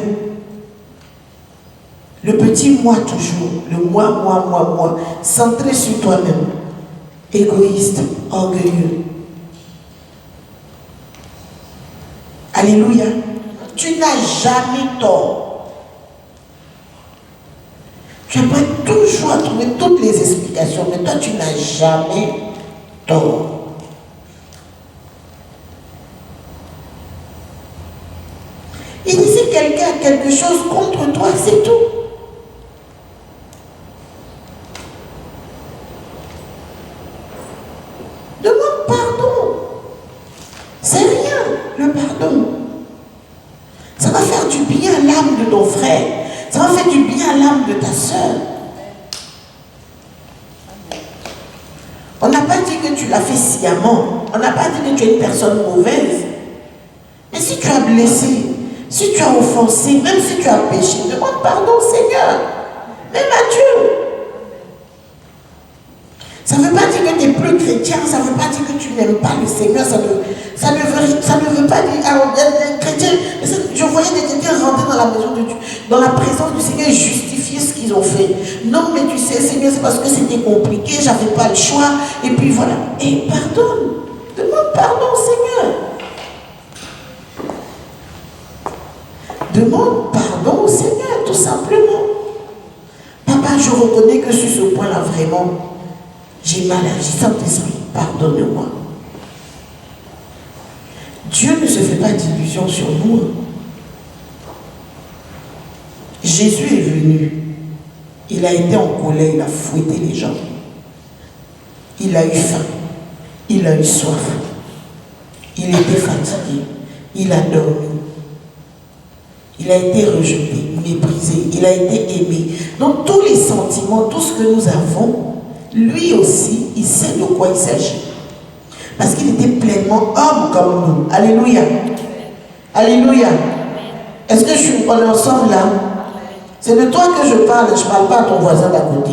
Speaker 1: Le petit moi toujours, le moi, centré sur toi-même. Égoïste, orgueilleux. Alléluia. Tu n'as jamais tort. Tu as toujours à trouver toutes les explications, mais toi, tu n'as jamais tort. Il dit si quelqu'un a quelque chose contre toi, c'est tout. Demande pardon. C'est rien, le pardon. Ça va faire du bien à l'âme de ton frère. Ça va faire du bien à l'âme de ta soeur. On n'a pas dit que tu l'as fait sciemment. On n'a pas dit que tu es une personne mauvaise. Mais si tu as blessé, si tu as offensé, même si tu as péché, demande pardon au Seigneur. Même à Dieu. Ça ne veut pas dire que tu n'es plus chrétien, ça ne veut pas dire que tu n'aimes pas le Seigneur, ça ne veut pas dire, alors, des chrétiens, je voyais des chrétiens rentrer dans la maison de Dieu, dans la présence du Seigneur et justifier ce qu'ils ont fait. Non, mais tu sais, Seigneur, c'est parce que c'était compliqué, j'avais pas le choix, et puis voilà. Et pardonne, demande pardon au Seigneur. Demande pardon au Seigneur, tout simplement. Papa, je reconnais que sur ce point-là, vraiment, j'ai mal agi, Saint-Esprit, pardonne-moi. Dieu ne se fait pas d'illusions sur nous. Jésus est venu. Il a été en colère, il a fouetté les gens. Il a eu faim. Il a eu soif. Il était fatigué. Il a dormi. Il a été rejeté, méprisé. Il a été aimé. Donc tous les sentiments, tout ce que nous avons, lui aussi, il sait de quoi il s'agit. Parce qu'il était pleinement homme comme nous. Alléluia. Alléluia. Est-ce que on est ensemble là? C'est de toi que je parle, je ne parle pas à ton voisin d'à côté.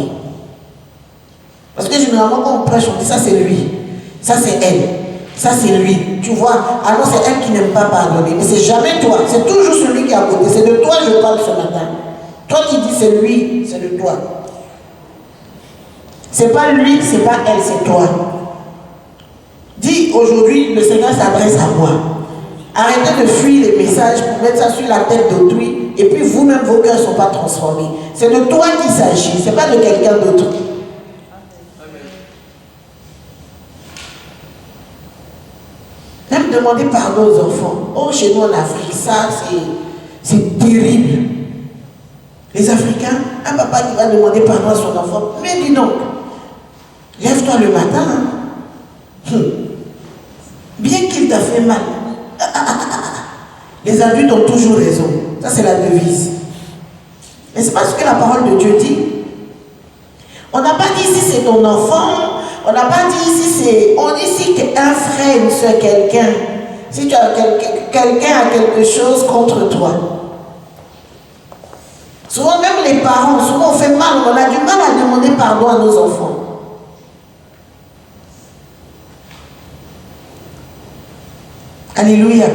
Speaker 1: Parce que généralement, quand on prêche, on dit ça c'est lui, ça c'est elle, ça c'est lui. Tu vois, alors c'est elle qui n'aime pas pardonner. Mais c'est jamais toi, c'est toujours celui qui est à côté. C'est de toi que je parle ce matin. Toi qui dis c'est lui, c'est de toi. C'est pas lui, c'est pas elle, c'est toi. Dis aujourd'hui, le Seigneur s'adresse à moi. Arrêtez de fuir les messages pour mettre ça sur la tête d'autrui et puis vous-même, vos cœurs ne sont pas transformés. C'est de toi qu'il s'agit, ce n'est pas de quelqu'un d'autre. Même demander pardon aux enfants. Oh, chez nous en Afrique, ça c'est terrible. Les Africains, un papa qui va demander pardon à son enfant, mais dis donc, Lève-toi le matin. Bien qu'il t'a fait mal. Les adultes ont toujours raison. Ça, c'est la devise. Mais c'est pas ce que la parole de Dieu dit. On n'a pas dit si c'est ton enfant. On n'a pas dit si c'est... On dit si un frère, une soeur, quelqu'un. Si tu as quelqu'un a quelque chose contre toi. Souvent, même les parents, souvent on fait mal. On a du mal à demander pardon à nos enfants. Alléluia.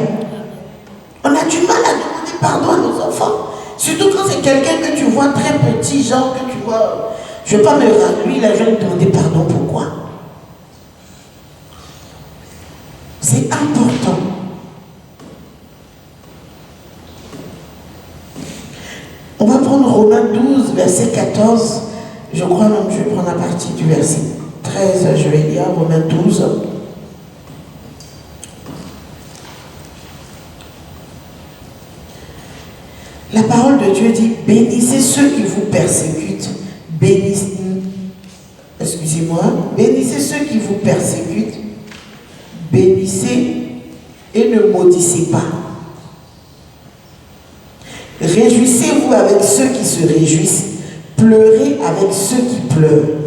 Speaker 1: On a du mal à demander pardon à nos enfants. Surtout quand c'est quelqu'un que tu vois très petit, genre que tu vois... Je ne vais pas me rendre. Lui, là, je vais me demander pardon. Pourquoi? C'est important. On va prendre Romains 12, verset 14. Je crois même que je vais prendre la partie du verset 13. Je vais lire Romains 12. La parole de Dieu dit, bénissez ceux qui vous persécutent. Bénissez ceux qui vous persécutent. Bénissez et ne maudissez pas. Réjouissez-vous avec ceux qui se réjouissent. Pleurez avec ceux qui pleurent.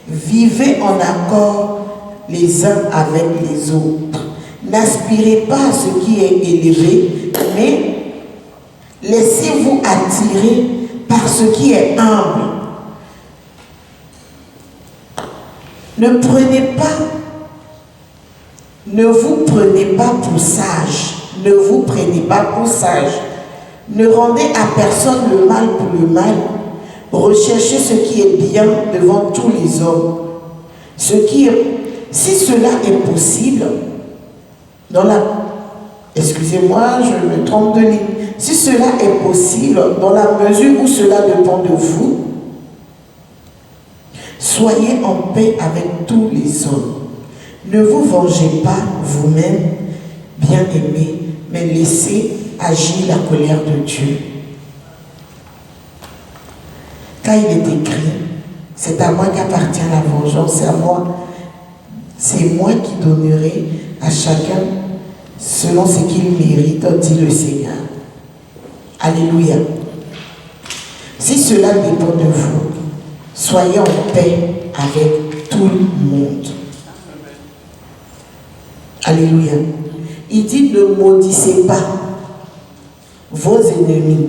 Speaker 1: Vivez en accord les uns avec les autres. N'aspirez pas à ce qui est élevé, mais laissez-vous attirer par ce qui est humble. Ne vous prenez pas pour sage. Ne vous prenez pas pour sage. Ne rendez à personne le mal pour le mal. Recherchez ce qui est bien devant tous les hommes. Si cela est possible, excusez-moi, je me trompe de ligne. Si cela est possible, dans la mesure où cela dépend de vous, soyez en paix avec tous les hommes. Ne vous vengez pas vous-même, bien-aimés, mais laissez agir la colère de Dieu. Quand il est écrit, c'est à moi qu'appartient la vengeance, c'est moi qui donnerai à chacun selon ce qu'il mérite, dit le Seigneur. Alléluia. Si cela dépend de vous, soyez en paix avec tout le monde. Alléluia. Il dit ne maudissez pas vos ennemis.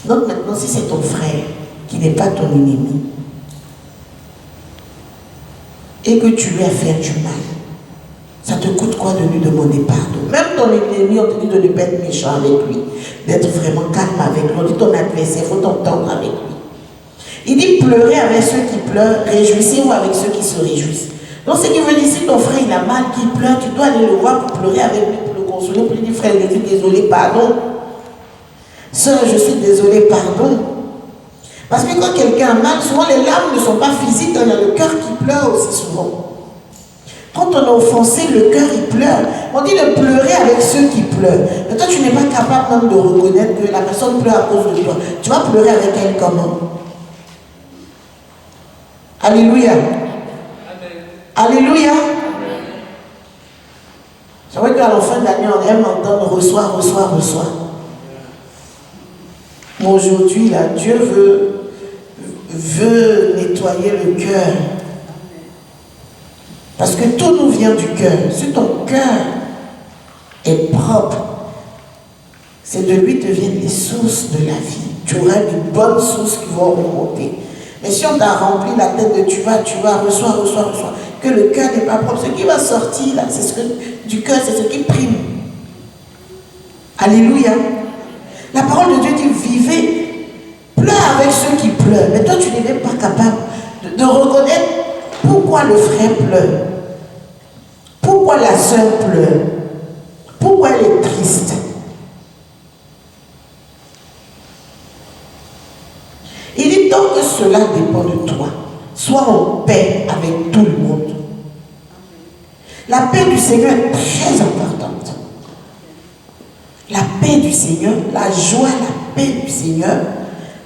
Speaker 1: Donc maintenant, si c'est ton frère qui n'est pas ton ennemi et que tu lui as fait du mal, ça te coûte quoi de lui demander pardon? Même ton ennemi, on te dit de ne pas être méchant avec lui, d'être vraiment calme avec lui. On dit ton adversaire, il faut t'entendre avec lui. Il dit pleurez avec ceux qui pleurent, réjouissez-vous avec ceux qui se réjouissent. Donc ce qui veut dire, si ton frère il a mal, qu'il pleure, tu dois aller le voir pour pleurer avec lui, pour le consoler, pour lui dire frère, je suis désolé, pardon. Sœur, je suis désolé, pardon. Parce que quand quelqu'un a mal, souvent les larmes ne sont pas physiques, il y a le cœur qui pleure aussi souvent. Quand on est offensé, le cœur il pleure. On dit de pleurer avec ceux qui pleurent. Mais toi, tu n'es pas capable même de reconnaître que la personne pleure à cause de toi. Tu vas pleurer avec elle comment? Alléluia. Alléluia. C'est vrai qu'à la fin de l'année, on aime entendre reçoit. Mais aujourd'hui, là, Dieu veut nettoyer le cœur. Parce que tout nous vient du cœur. Si ton cœur est propre, c'est de lui que viennent les sources de la vie. Tu auras de bonnes sources qui vont remonter. Mais si on t'a rempli la tête de tu vas, reçois, que le cœur n'est pas propre, ce qui va sortir là, c'est ce que du cœur, c'est ce qui prime. Alléluia. La parole de Dieu dit vivez, pleure avec ceux qui pleurent. Mais toi, tu n'es même pas capable de reconnaître pourquoi le frère pleure, pourquoi la sœur pleure, pourquoi elle est triste. Il dit donc que cela dépend de toi. Sois en paix avec tout le monde. La paix du Seigneur est très importante. La paix du Seigneur, la joie, la paix du Seigneur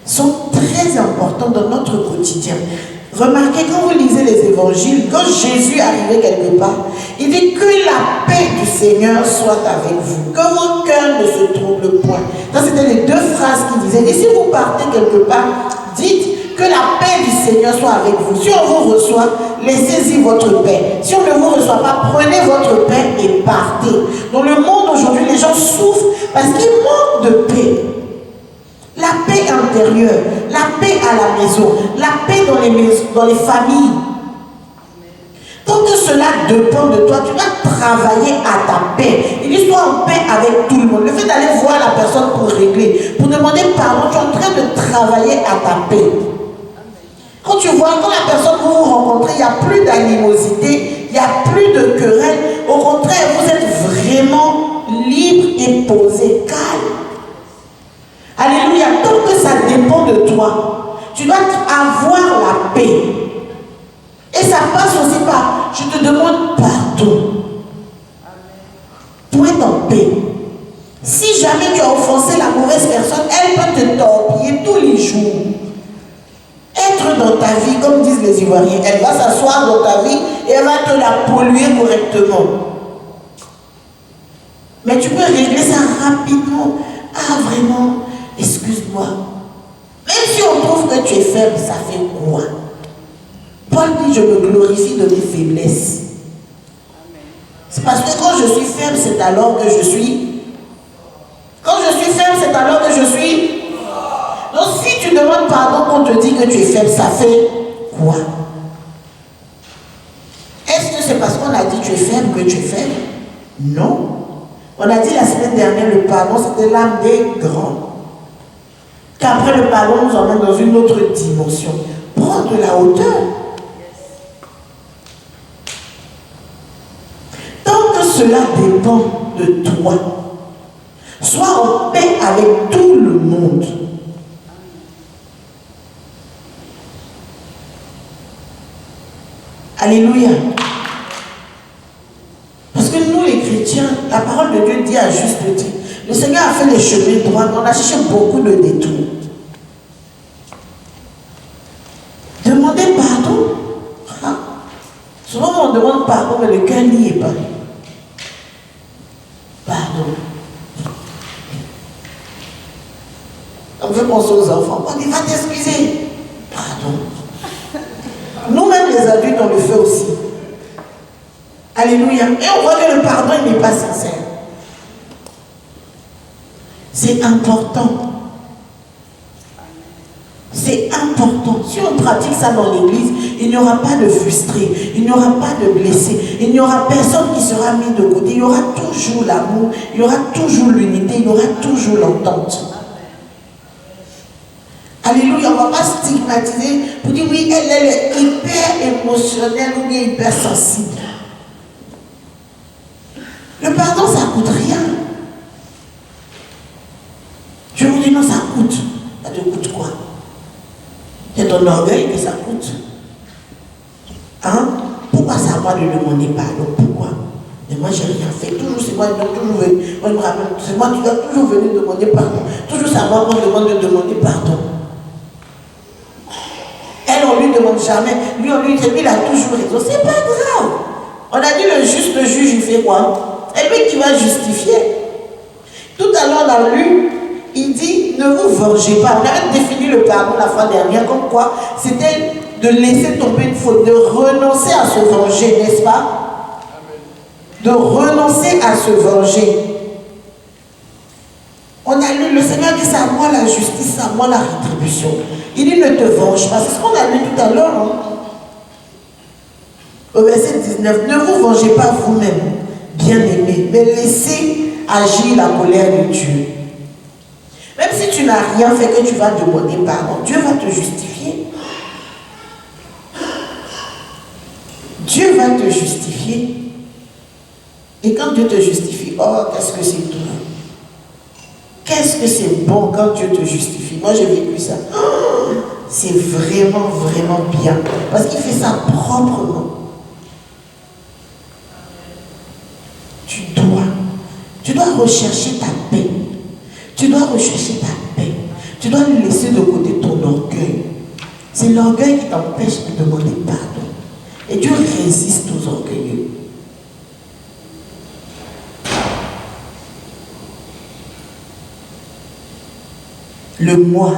Speaker 1: sont très importants dans notre quotidien. Remarquez, quand vous lisez les évangiles, quand Jésus arrivait quelque part, il dit que la paix du Seigneur soit avec vous, que vos cœurs ne se troublent point. Ça, c'était les deux phrases qu'il disait. Et si vous partez quelque part, dites que la paix du Seigneur soit avec vous. Si on vous reçoit, laissez-y votre paix. Si on ne vous reçoit pas, prenez votre paix et partez. Dans le monde aujourd'hui, les gens souffrent parce qu'ils manquent de paix. La paix intérieure, la paix à la maison, la paix dans les familles. Tant que cela dépend de toi, tu vas travailler à ta paix. Il dit, sois en paix avec tout le monde. Le fait d'aller voir la personne pour régler, pour demander pardon, tu es en train de travailler à ta paix. Quand tu vois, quand la personne que vous rencontrez, il n'y a plus d'animosité, il n'y a plus de querelle. Au contraire, vous êtes vraiment libre et posé, calme. Alléluia. Tant que ça dépend de toi, tu dois avoir la paix. Et ça passe aussi par, je te demande pardon. Pour être en paix. Si jamais tu as offensé la mauvaise personne, elle peut te torpiller tous les jours. Être dans ta vie, comme disent les Ivoiriens, elle va s'asseoir dans ta vie et elle va te la polluer correctement. Mais tu peux régler ça rapidement. Ah vraiment, excuse-moi. Même si on trouve que tu es faible, ça fait quoi? Paul dit, je me glorifie de mes faiblesses. C'est parce que quand je suis faible, c'est alors que je suis. Quand je suis faible, c'est alors que je suis. Donc si tu demandes pardon qu'on te dit que tu es faible, ça fait quoi? Est-ce que c'est parce qu'on a dit tu es faible que tu es faible? Non. On a dit la semaine dernière, le pardon, c'était l'âme des grands. Qu'après le pardon nous emmène dans une autre dimension. Prendre de la hauteur. Tant que cela dépend de toi, sois en paix avec tout le monde. Alléluia. Parce que nous les chrétiens, la parole de Dieu dit à juste titre, le Seigneur a fait les chemins droits, on a cherché beaucoup de détours. Demandez pardon. Hein? Souvent on demande pardon, mais le cœur n'y est pas. Pardon. On veut penser aux enfants, on dit va t'excuser. Pardon. Nous-mêmes les adultes, on le fait aussi. Alléluia. Et on voit que le pardon, il n'est pas sincère. C'est important. C'est important. Si on pratique ça dans l'église, il n'y aura pas de frustrés, il n'y aura pas de blessés, il n'y aura personne qui sera mis de côté. Il y aura toujours l'amour, il y aura toujours l'unité, il y aura toujours l'entente. Alléluia, on ne va pas stigmatiser pour dire oui, elle est hyper émotionnelle ou bien hyper sensible. Le pardon, ça ne coûte rien. Je vous dis non, ça coûte. Ça te coûte quoi? C'est ton orgueil que ça coûte. Hein? Pourquoi c'est à moi de demander pardon? Pourquoi? Mais moi, j'ai rien fait. Toujours, c'est moi qui dois toujours venir. Moi, je me rappelle, c'est moi qui dois toujours venir demander pardon. Toujours, c'est à moi qu'on demande de demander pardon. Elle, on ne lui demande jamais. Lui, on lui dit, il a toujours raison. C'est pas grave. On a dit le juste juge, il fait quoi? Et lui qui va justifier. Tout à l'heure, on a lu, il dit, ne vous vengez pas. On avait défini le pardon la fois dernière, comme quoi c'était de laisser tomber une faute, de renoncer à se venger, n'est-ce pas? De renoncer à se venger. On a lu, le Seigneur dit, c'est à moi la justice, c'est à moi la rétribution. Il dit, ne te venge pas. C'est ce qu'on a lu tout à l'heure. Hein? Au verset 19, ne vous vengez pas vous-même, bien-aimés, mais laissez agir la colère de Dieu. Même si tu n'as rien fait que tu vas demander pardon, Dieu va te justifier. Dieu va te justifier. Et quand Dieu te justifie, oh, qu'est-ce que c'est doux. Qu'est-ce que c'est bon quand Dieu te justifie. Moi, j'ai vécu ça. Oh, c'est vraiment, vraiment bien. Parce qu'il fait ça proprement. Tu dois rechercher ta paix. Tu dois rechercher ta paix. Tu dois laisser de côté ton orgueil. C'est l'orgueil qui t'empêche de demander pardon. Et Dieu résiste aux orgueilleux. Le moi.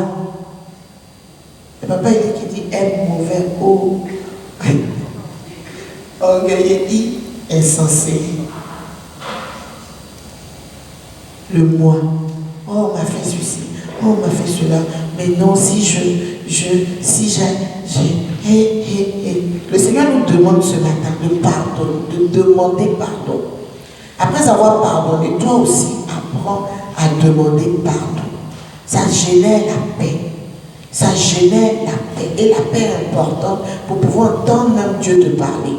Speaker 1: Le papa il dit aime mauvais haut. Orgueilleux dit insensé. Le moi. Oh, on m'a fait ceci. Oh, on m'a fait cela. Mais non, si j'ai. Le Seigneur nous demande ce matin de pardonner, de demander pardon. Après avoir pardonné, toi aussi, apprends à demander pardon. Ça génère la paix. Ça génère la paix. Et la paix est importante pour pouvoir entendre même Dieu te parler.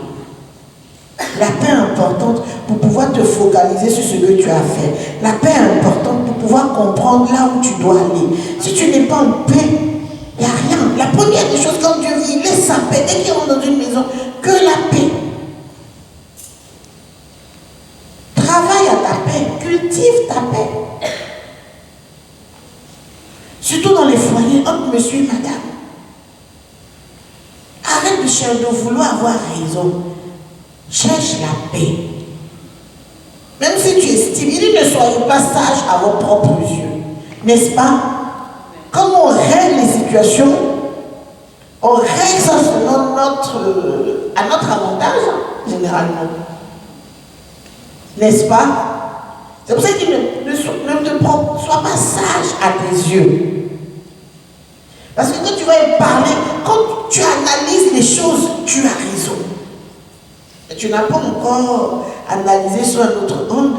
Speaker 1: La paix est importante pour pouvoir te focaliser sur ce que tu as fait. La paix est importante pour pouvoir comprendre là où tu dois aller. Si tu n'es pas en paix, il n'y a rien. La première des choses, quand Dieu vit, il laisse sa paix. Dès qu'il rentre dans une maison, que la paix. Travaille à ta paix. Cultive ta paix. Surtout dans les foyers, entre monsieur et madame. Arrête de vouloir avoir raison. Cherche la paix. Même si tu estimes, il dit ne soyez pas sages à vos propres yeux. N'est-ce pas? Quand on règle les situations, on règle ça selon à notre avantage, généralement. N'est-ce pas? C'est pour ça qu'il ne sois pas sage à tes yeux. Parce que quand tu vas parler, quand tu analyses les choses, tu as raison. Et tu n'as pas encore analysé sur un autre angle.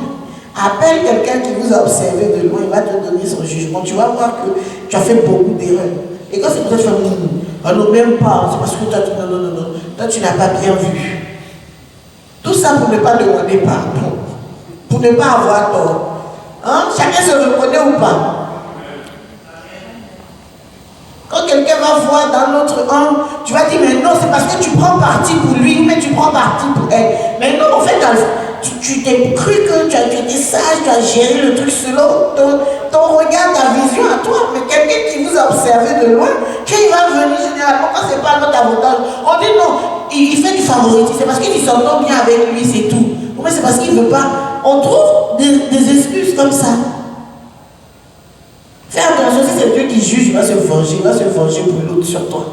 Speaker 1: Appelle quelqu'un qui vous a observé de loin, il va te donner son jugement. Tu vas voir que tu as fait beaucoup d'erreurs. Et quand c'est pour ça que tu fais non, même pas, c'est parce que toi, non, toi tu n'as pas bien vu. Tout ça pour ne pas demander pardon, pour ne pas avoir tort. Hein? Chacun se reconnaît ou pas? Quand quelqu'un va voir dans l'autre angle, tu vas dire, mais non, c'est parce que tu prends parti pour lui, mais tu prends parti pour elle. Mais non, en fait, tu t'es cru que tu étais sage, tu as géré le truc selon ton regard, ta vision à toi. Mais quelqu'un qui vous a observé de loin, quand il va venir généralement, quand ce n'est pas notre avantage, on dit non, il fait du favoritisme, c'est parce qu'il s'entend bien avec lui, c'est tout. Ou bien c'est parce qu'il ne veut pas. On trouve des excuses comme ça. Fais attention, si c'est Dieu qui juge, il va se venger pour l'autre sur toi.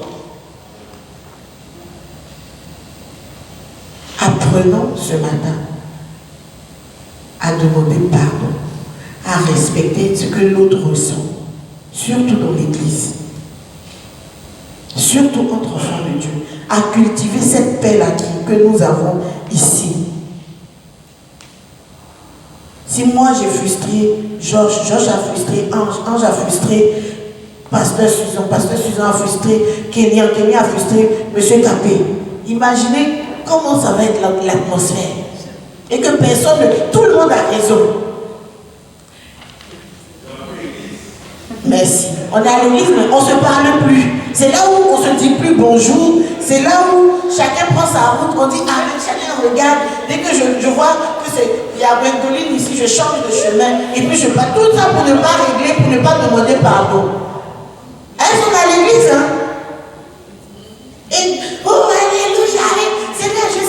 Speaker 1: Apprenons ce matin à demander pardon, à respecter ce que l'autre ressent, surtout dans l'église, surtout entre enfants de Dieu, à cultiver cette paix-là que nous avons ici. Si moi j'ai frustré Georges a frustré Ange a frustré Pasteur Suzanne a frustré Kenny a frustré M. Capé. Imaginez comment ça va être l'atmosphère. Et que tout le monde a raison. Merci. On est à l'église, mais on ne se parle plus. C'est là où on ne se dit plus bonjour. C'est là où chacun prend sa route. On dit amen, chacun regarde. Dès que je vois que il y a Gwendoline ici, je change de chemin. Et puis je pars. Tout ça pour ne pas régler, pour ne pas demander pardon. Elles sont à l'église, hein? Et oh, alléluia, c'est bien, je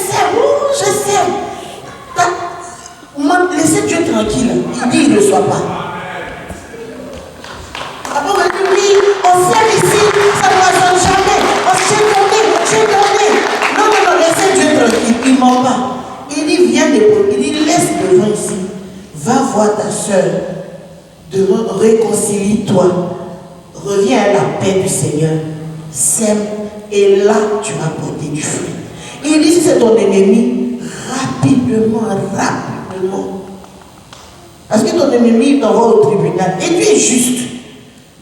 Speaker 1: sais. Laissez Dieu tranquille. Il dit, il ne soit pas. Après, on va dire, oui, on sait ici, ça ne résonne jamais. J'ai donné. Non, laissez Dieu tranquille. Il ne ment pas. Il dit, viens dépôter. Il dit, laisse devant ici. Va voir ta soeur. Réconcilie-toi. Reviens à la paix du Seigneur. Sème. Et là, tu vas porter du fruit. Il dit, si c'est ton ennemi, rapidement. Parce que ton ennemi, il t'envoie au tribunal. Et tu es juste.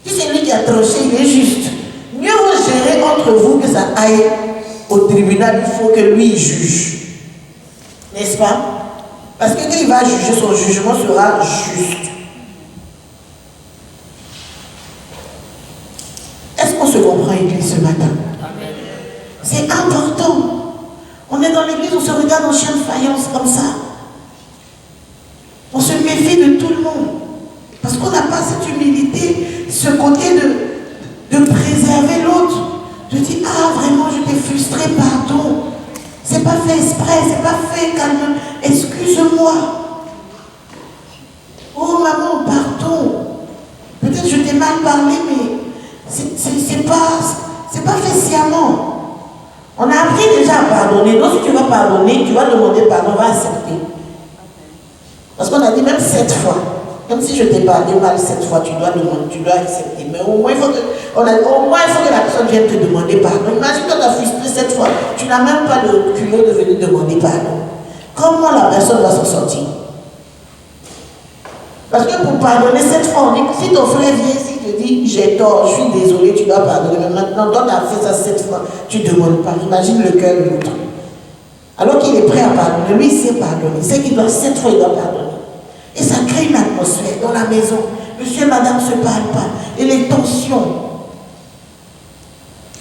Speaker 1: Si c'est lui qui a tranché, il est juste. Mieux vaut gérer entre vous que ça aille au tribunal. Il faut que lui juge. N'est-ce pas? Parce que quand il va juger, son jugement sera juste. Est-ce qu'on se comprend, Église, ce matin? C'est important. On est dans l'église, on se regarde en chien de faïence comme ça. On se méfie de tout le monde. Parce qu'on n'a pas cette humilité ce côté de préserver l'autre, de dire, ah vraiment je t'ai frustré, pardon. C'est pas fait exprès, c'est pas fait, calme, excuse-moi. Oh maman, pardon. Peut-être je t'ai mal parlé, mais c'est pas fait sciemment. On a appris déjà à pardonner. Donc si tu vas pardonner, tu vas demander pardon, on va accepter. Parce qu'on a dit même 7 fois. Même si je t'ai parlé mal 7 fois, tu dois demander, tu dois accepter. Mais au moins, il faut que la personne vienne te demander pardon. Imagine que tu as frustré 7 fois, tu n'as même pas de culot de venir demander pardon. Comment la personne va s'en sortir? Parce que pour pardonner 7 fois, on dit que si ton frère vient ici et te dit j'ai tort, je suis désolé, tu dois pardonner. Mais maintenant, toi tu as fait ça 7 fois, tu ne demandes pas. Imagine le cœur de l'autre. Alors qu'il est prêt à pardonner, lui il sait pardonner. Il sait qu'il doit 7 fois, il doit pardonner. Et ça crée une atmosphère dans la maison. Monsieur et madame ne se parlent pas. Et les tensions.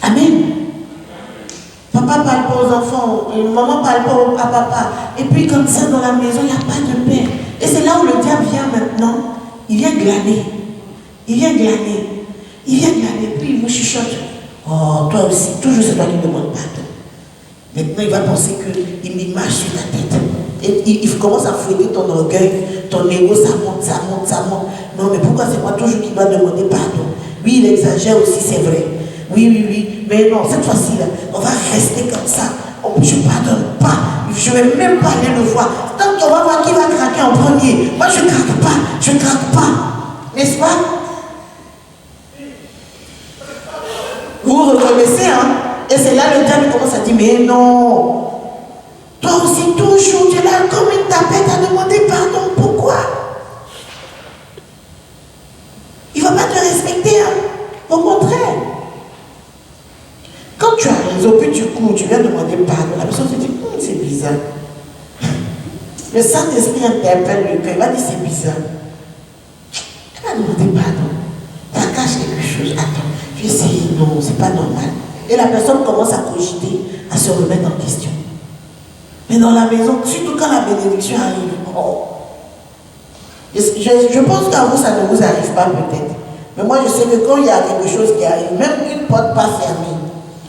Speaker 1: Amen. Papa parle pas aux enfants, maman parle pas à papa. Et puis comme ça dans la maison, il n'y a pas de paix. Et c'est là où le diable vient maintenant. Il vient glaner. Il vient glaner. Il vient glaner. Puis il vous chuchote. Oh, toi aussi, toujours c'est toi qui me demandes pardon. Maintenant, il va penser qu'il marche sur ta tête. Et il commence à fouetter ton orgueil, ton ego, ça monte, ça monte, ça monte. Non, mais pourquoi c'est moi toujours qui dois demander pardon? Oui, il exagère aussi, c'est vrai. Oui. Mais non, cette fois-ci, là, on va rester comme ça. Je ne pardonne pas. Je ne vais même pas aller le voir. Tant qu'on va voir qui va craquer en premier. Moi, je ne craque pas. Je ne craque pas. N'est-ce pas? Vous reconnaissez, hein? Et c'est là le diable commence à dire, mais non. Toi aussi, toujours, tu es là comme une tapette à demander pardon. Pourquoi? Il ne va pas te respecter, hein? Au contraire. Quand tu as raison, puis tu cours, tu viens demander pardon, la personne te dit, c'est bizarre. Le Saint-Esprit interpelle le cœur, il va dire, c'est bizarre. Tu vas demander pardon. Ça cache quelque chose. Attends, je vais essayer. Non, c'est pas normal. Et la personne commence à cogiter, à se remettre en question. Mais dans la maison, surtout quand la bénédiction arrive, oh. Je pense qu'à vous, ça ne vous arrive pas peut-être. Mais moi, je sais que quand il y a quelque chose qui arrive, même une porte pas fermée,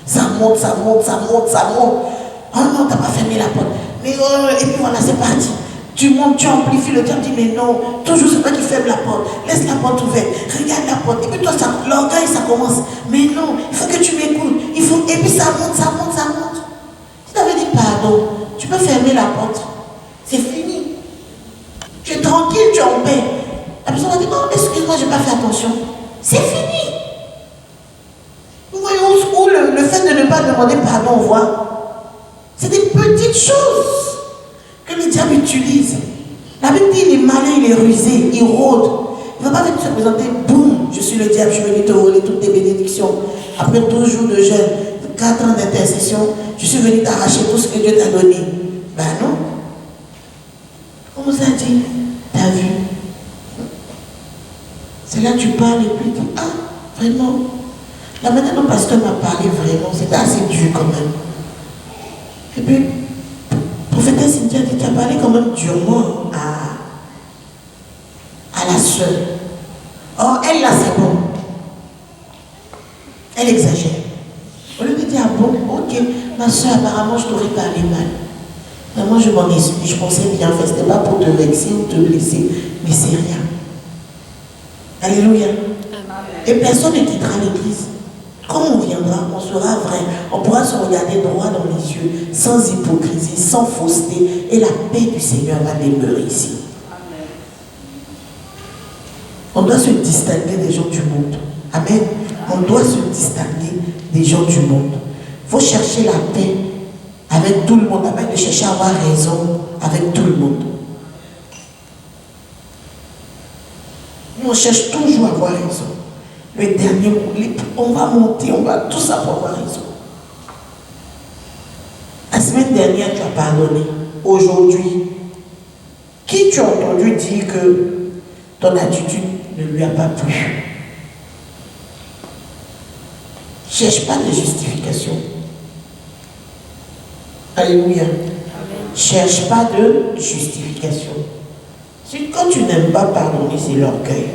Speaker 1: ça monte, ça monte, ça monte, ça monte. Oh non, tu n'as pas fermé la porte. Mais et puis voilà, c'est parti. Tu montes, tu amplifies, le diable dit, mais non, toujours c'est toi qui ferme la porte. Laisse la porte ouverte, regarde la porte. Et puis toi, l'orgueil, ça commence. Mais non, il faut que tu m'écoutes. Et puis ça monte, ça monte, ça monte. Si tu avais dit pardon, tu peux fermer la porte. C'est fini. Tu es tranquille, tu es en paix. La personne va dire, oh, excuse-moi, je n'ai pas fait attention. C'est fini. Vous voyez où le fait de ne pas demander pardon, on voit. C'est des petites choses que le diable utilise. La Bible dit, il est malin, il est rusé, il rôde. Il ne va pas venir se présenter, boum, je suis le diable, je vais venir te voler toutes tes bénédictions. Après 12 jours de jeûne, 4 ans d'intercession, je suis venu t'arracher tout ce que Dieu t'a donné. Ben non. On vous a dit, t'as vu. C'est là que tu parles et puis tu dis, ah, vraiment. La manière dont le pasteur m'a parlé, vraiment, c'était assez dur quand même. Et puis, prophétesse Cynthia dit, tu as parlé quand même durement à la sœur. Or, elle là, c'est bon. Elle exagère. Au lieu de dire, ah bon, ok, ma soeur, apparemment, je t'aurais parlé mal. Mais moi, je m'en excuse, je pensais bien faire, c'était pas pour te vexer ou te blesser, mais c'est rien. Alléluia. Et personne ne quittera l'église. Quand on viendra, on sera vrai. On pourra se regarder droit dans les yeux, sans hypocrisie, sans fausseté, et la paix du Seigneur va demeurer ici. On doit se distinguer des gens du monde. Amen. On doit se distinguer des gens du monde. Il faut chercher la paix avec tout le monde, afin de chercher à avoir raison avec tout le monde. Nous, on cherche toujours à avoir raison. Le dernier mot, on va monter, on va tous avoir raison. La semaine dernière, tu as pardonné. Aujourd'hui, qui tu as entendu dire que ton attitude ne lui a pas plu? Cherche pas de justification. Alléluia. Cherche pas de justification. Quand tu n'aimes pas pardonner, c'est l'orgueil.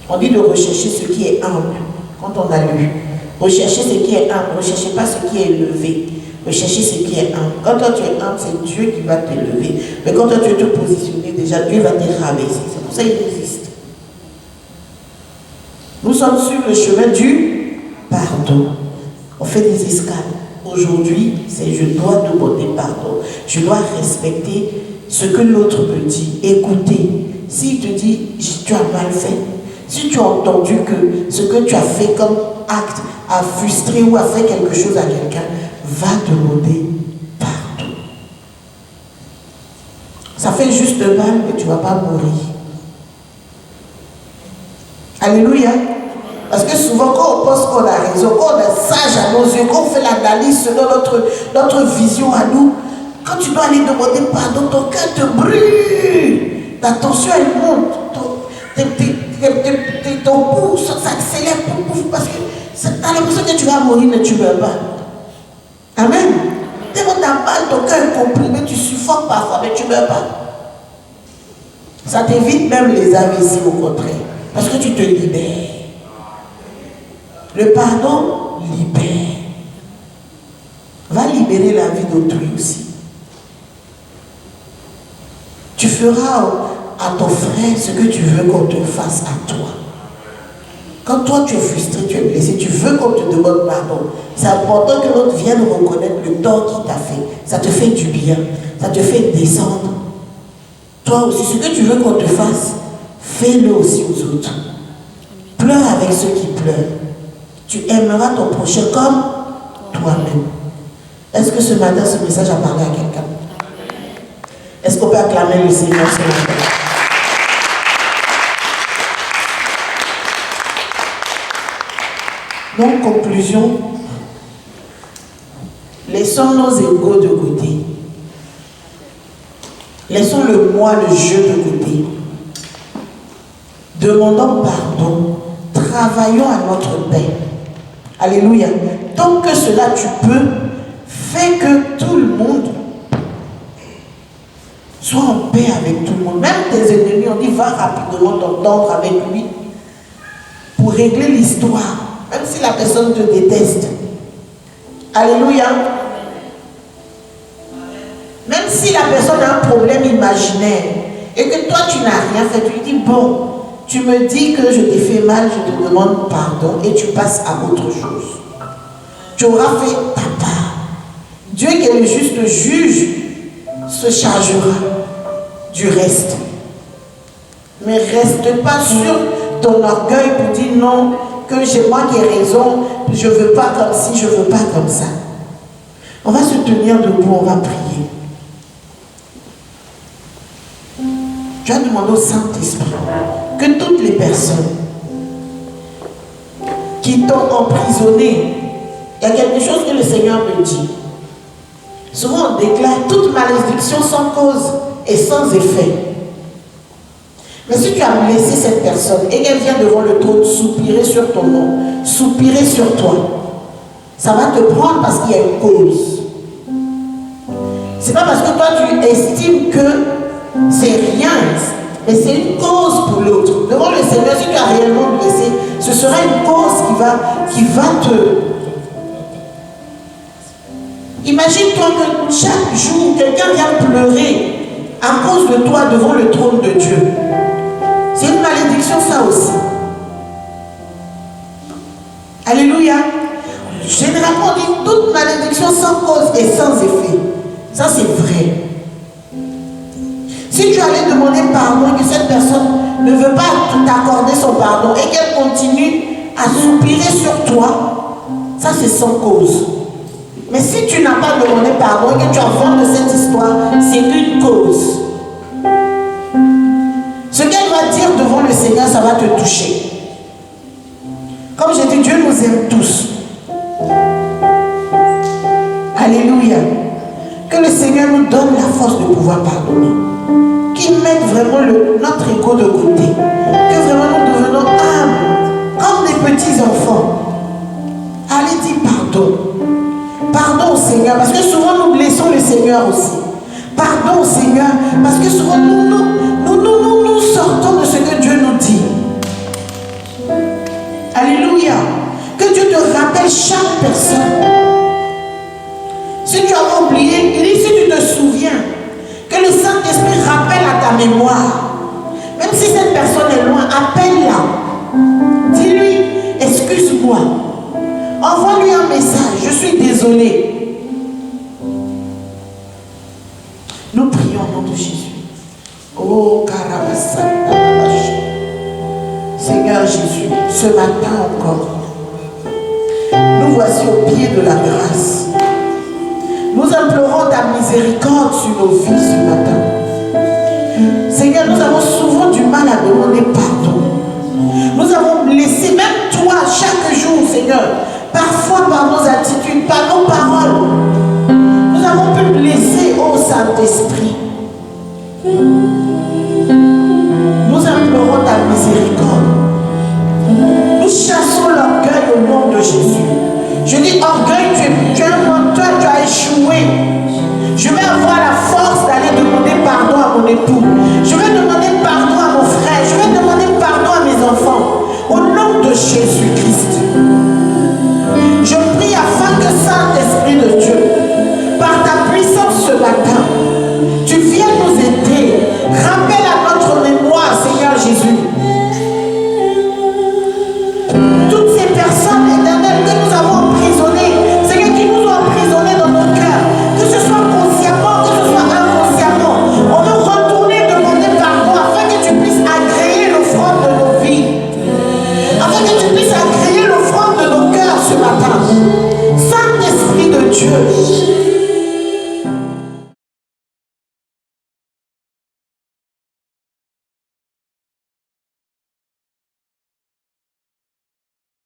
Speaker 1: On dit de rechercher ce qui est humble. Quand on a lu, rechercher ce qui est humble, recherchez pas ce qui est élevé. Recherchez ce qui est humble. Quand toi tu es humble, c'est Dieu qui va t'élever. Mais quand toi tu veux te positionner, déjà Dieu va te rabaisser. C'est pour ça qu'il existe. Nous sommes sur le chemin du pardon. On fait des escales. Aujourd'hui, c'est je dois demander pardon. Je dois respecter ce que l'autre me dit. Écoutez. S'il te dit, tu as mal fait. Si tu as entendu que ce que tu as fait comme acte a frustré ou a fait quelque chose à quelqu'un, va demander pardon. Ça fait juste mal, mais tu ne vas pas mourir. Alléluia. Parce que souvent, quand on pense qu'on a raison, quand on est sage à nos yeux, quand on fait l'analyse selon notre vision à nous, quand tu dois aller demander pardon, ton cœur te brûle. Ta tension, elle monte. Ton pouls s'accélère parce que tu as l'impression que tu vas mourir, mais tu ne meurs pas. Amen. Tellement tu as mal, ton cœur est comprimé, tu suffoques parfois, mais tu ne meurs pas. Ça t'évite même les AVC au contraire. Parce que tu te libères. Le pardon libère. Va libérer la vie d'autrui aussi. Tu feras à ton frère ce que tu veux qu'on te fasse à toi. Quand toi tu es frustré, tu es blessé, tu veux qu'on te demande pardon. C'est important que l'autre vienne reconnaître le tort qu'il t'a fait. Ça te fait du bien. Ça te fait descendre. Toi aussi, ce que tu veux qu'on te fasse, fais-le aussi aux autres. Pleure avec ceux qui pleurent. Tu aimeras ton prochain comme toi-même. Est-ce que ce matin, ce message a parlé à quelqu'un? Est-ce qu'on peut acclamer le Seigneur ce matin? Donc, conclusion, laissons nos égos de côté. Laissons le moi, le jeu de côté. Demandons pardon. Travaillons à notre paix. Alléluia. Tant que cela tu peux, fais que tout le monde soit en paix avec tout le monde. Même tes ennemis, on dit, va rapidement t'entendre avec lui pour régler l'histoire. Même si la personne te déteste. Alléluia. Même si la personne a un problème imaginaire et que toi tu n'as rien fait, tu lui dis, bon, tu me dis que je t'ai fait mal, je te demande pardon et tu passes à autre chose. Tu auras fait ta part. Dieu qui est le juste juge se chargera du reste. Mais reste pas sur ton orgueil pour dire non, que j'ai moi qui ai raison, je ne veux pas comme ci, je ne veux pas comme ça. On va se tenir debout, on va prier. Tu as demandé au Saint-Esprit que toutes les personnes qui t'ont emprisonné, il y a quelque chose que le Seigneur me dit. Souvent on déclare toute malédiction sans cause et sans effet. Mais si tu as blessé cette personne et qu'elle vient devant le trône soupirer sur ton nom, soupirer sur toi, ça va te prendre parce qu'il y a une cause. C'est pas parce que toi tu estimes que c'est rien, mais c'est une cause pour l'autre. Devant le Seigneur, si tu as réellement blessé, ce sera une cause qui va te... Imagine-toi que chaque jour, quelqu'un vient pleurer à cause de toi devant le trône de Dieu. C'est une malédiction, ça aussi. Alléluia. Généralement, on dit toute malédiction sans cause et sans effet. Ça, c'est vrai. Si tu allais demander pardon et que cette personne ne veut pas t'accorder son pardon et qu'elle continue à soupirer sur toi, ça, c'est sans cause. Mais si tu n'as pas demandé pardon et que tu as vent de cette histoire, c'est une cause. Ce qu'elle va dire devant le Seigneur, ça va te toucher. Comme j'ai dit, Dieu nous aime tous. Alléluia. Que le Seigneur nous donne la force de pouvoir pardonner. Qu'il mette vraiment notre ego de côté. Que vraiment nous devenons humbles, comme des petits enfants. Allez dire pardon. Pardon au Seigneur, parce que souvent nous blessons le Seigneur aussi. Pardon au Seigneur, parce que souvent nous sortons de ce que Dieu nous dit. Même si cette personne est loin, appelle-la. Dis-lui, excuse-moi. Envoie-lui un message, je suis désolé. Nous prions au nom de Jésus. Oh, Karabasanda. Seigneur Jésus, ce matin encore, nous voici au pied de la grâce. Nous implorons ta miséricorde sur nos vies ce matin. Seigneur, nous avons souvent du mal à demander pardon. Nous avons blessé, même toi, chaque jour, Seigneur, parfois par nos attitudes, par nos paroles. Nous avons pu blesser, ô Saint-Esprit. Nous implorons ta miséricorde. Nous chassons l'orgueil au nom de Jésus. Je dis orgueil, tu es un menteur, tu as échoué. Je vais avoir la force d'aller demander pardon à mon époux.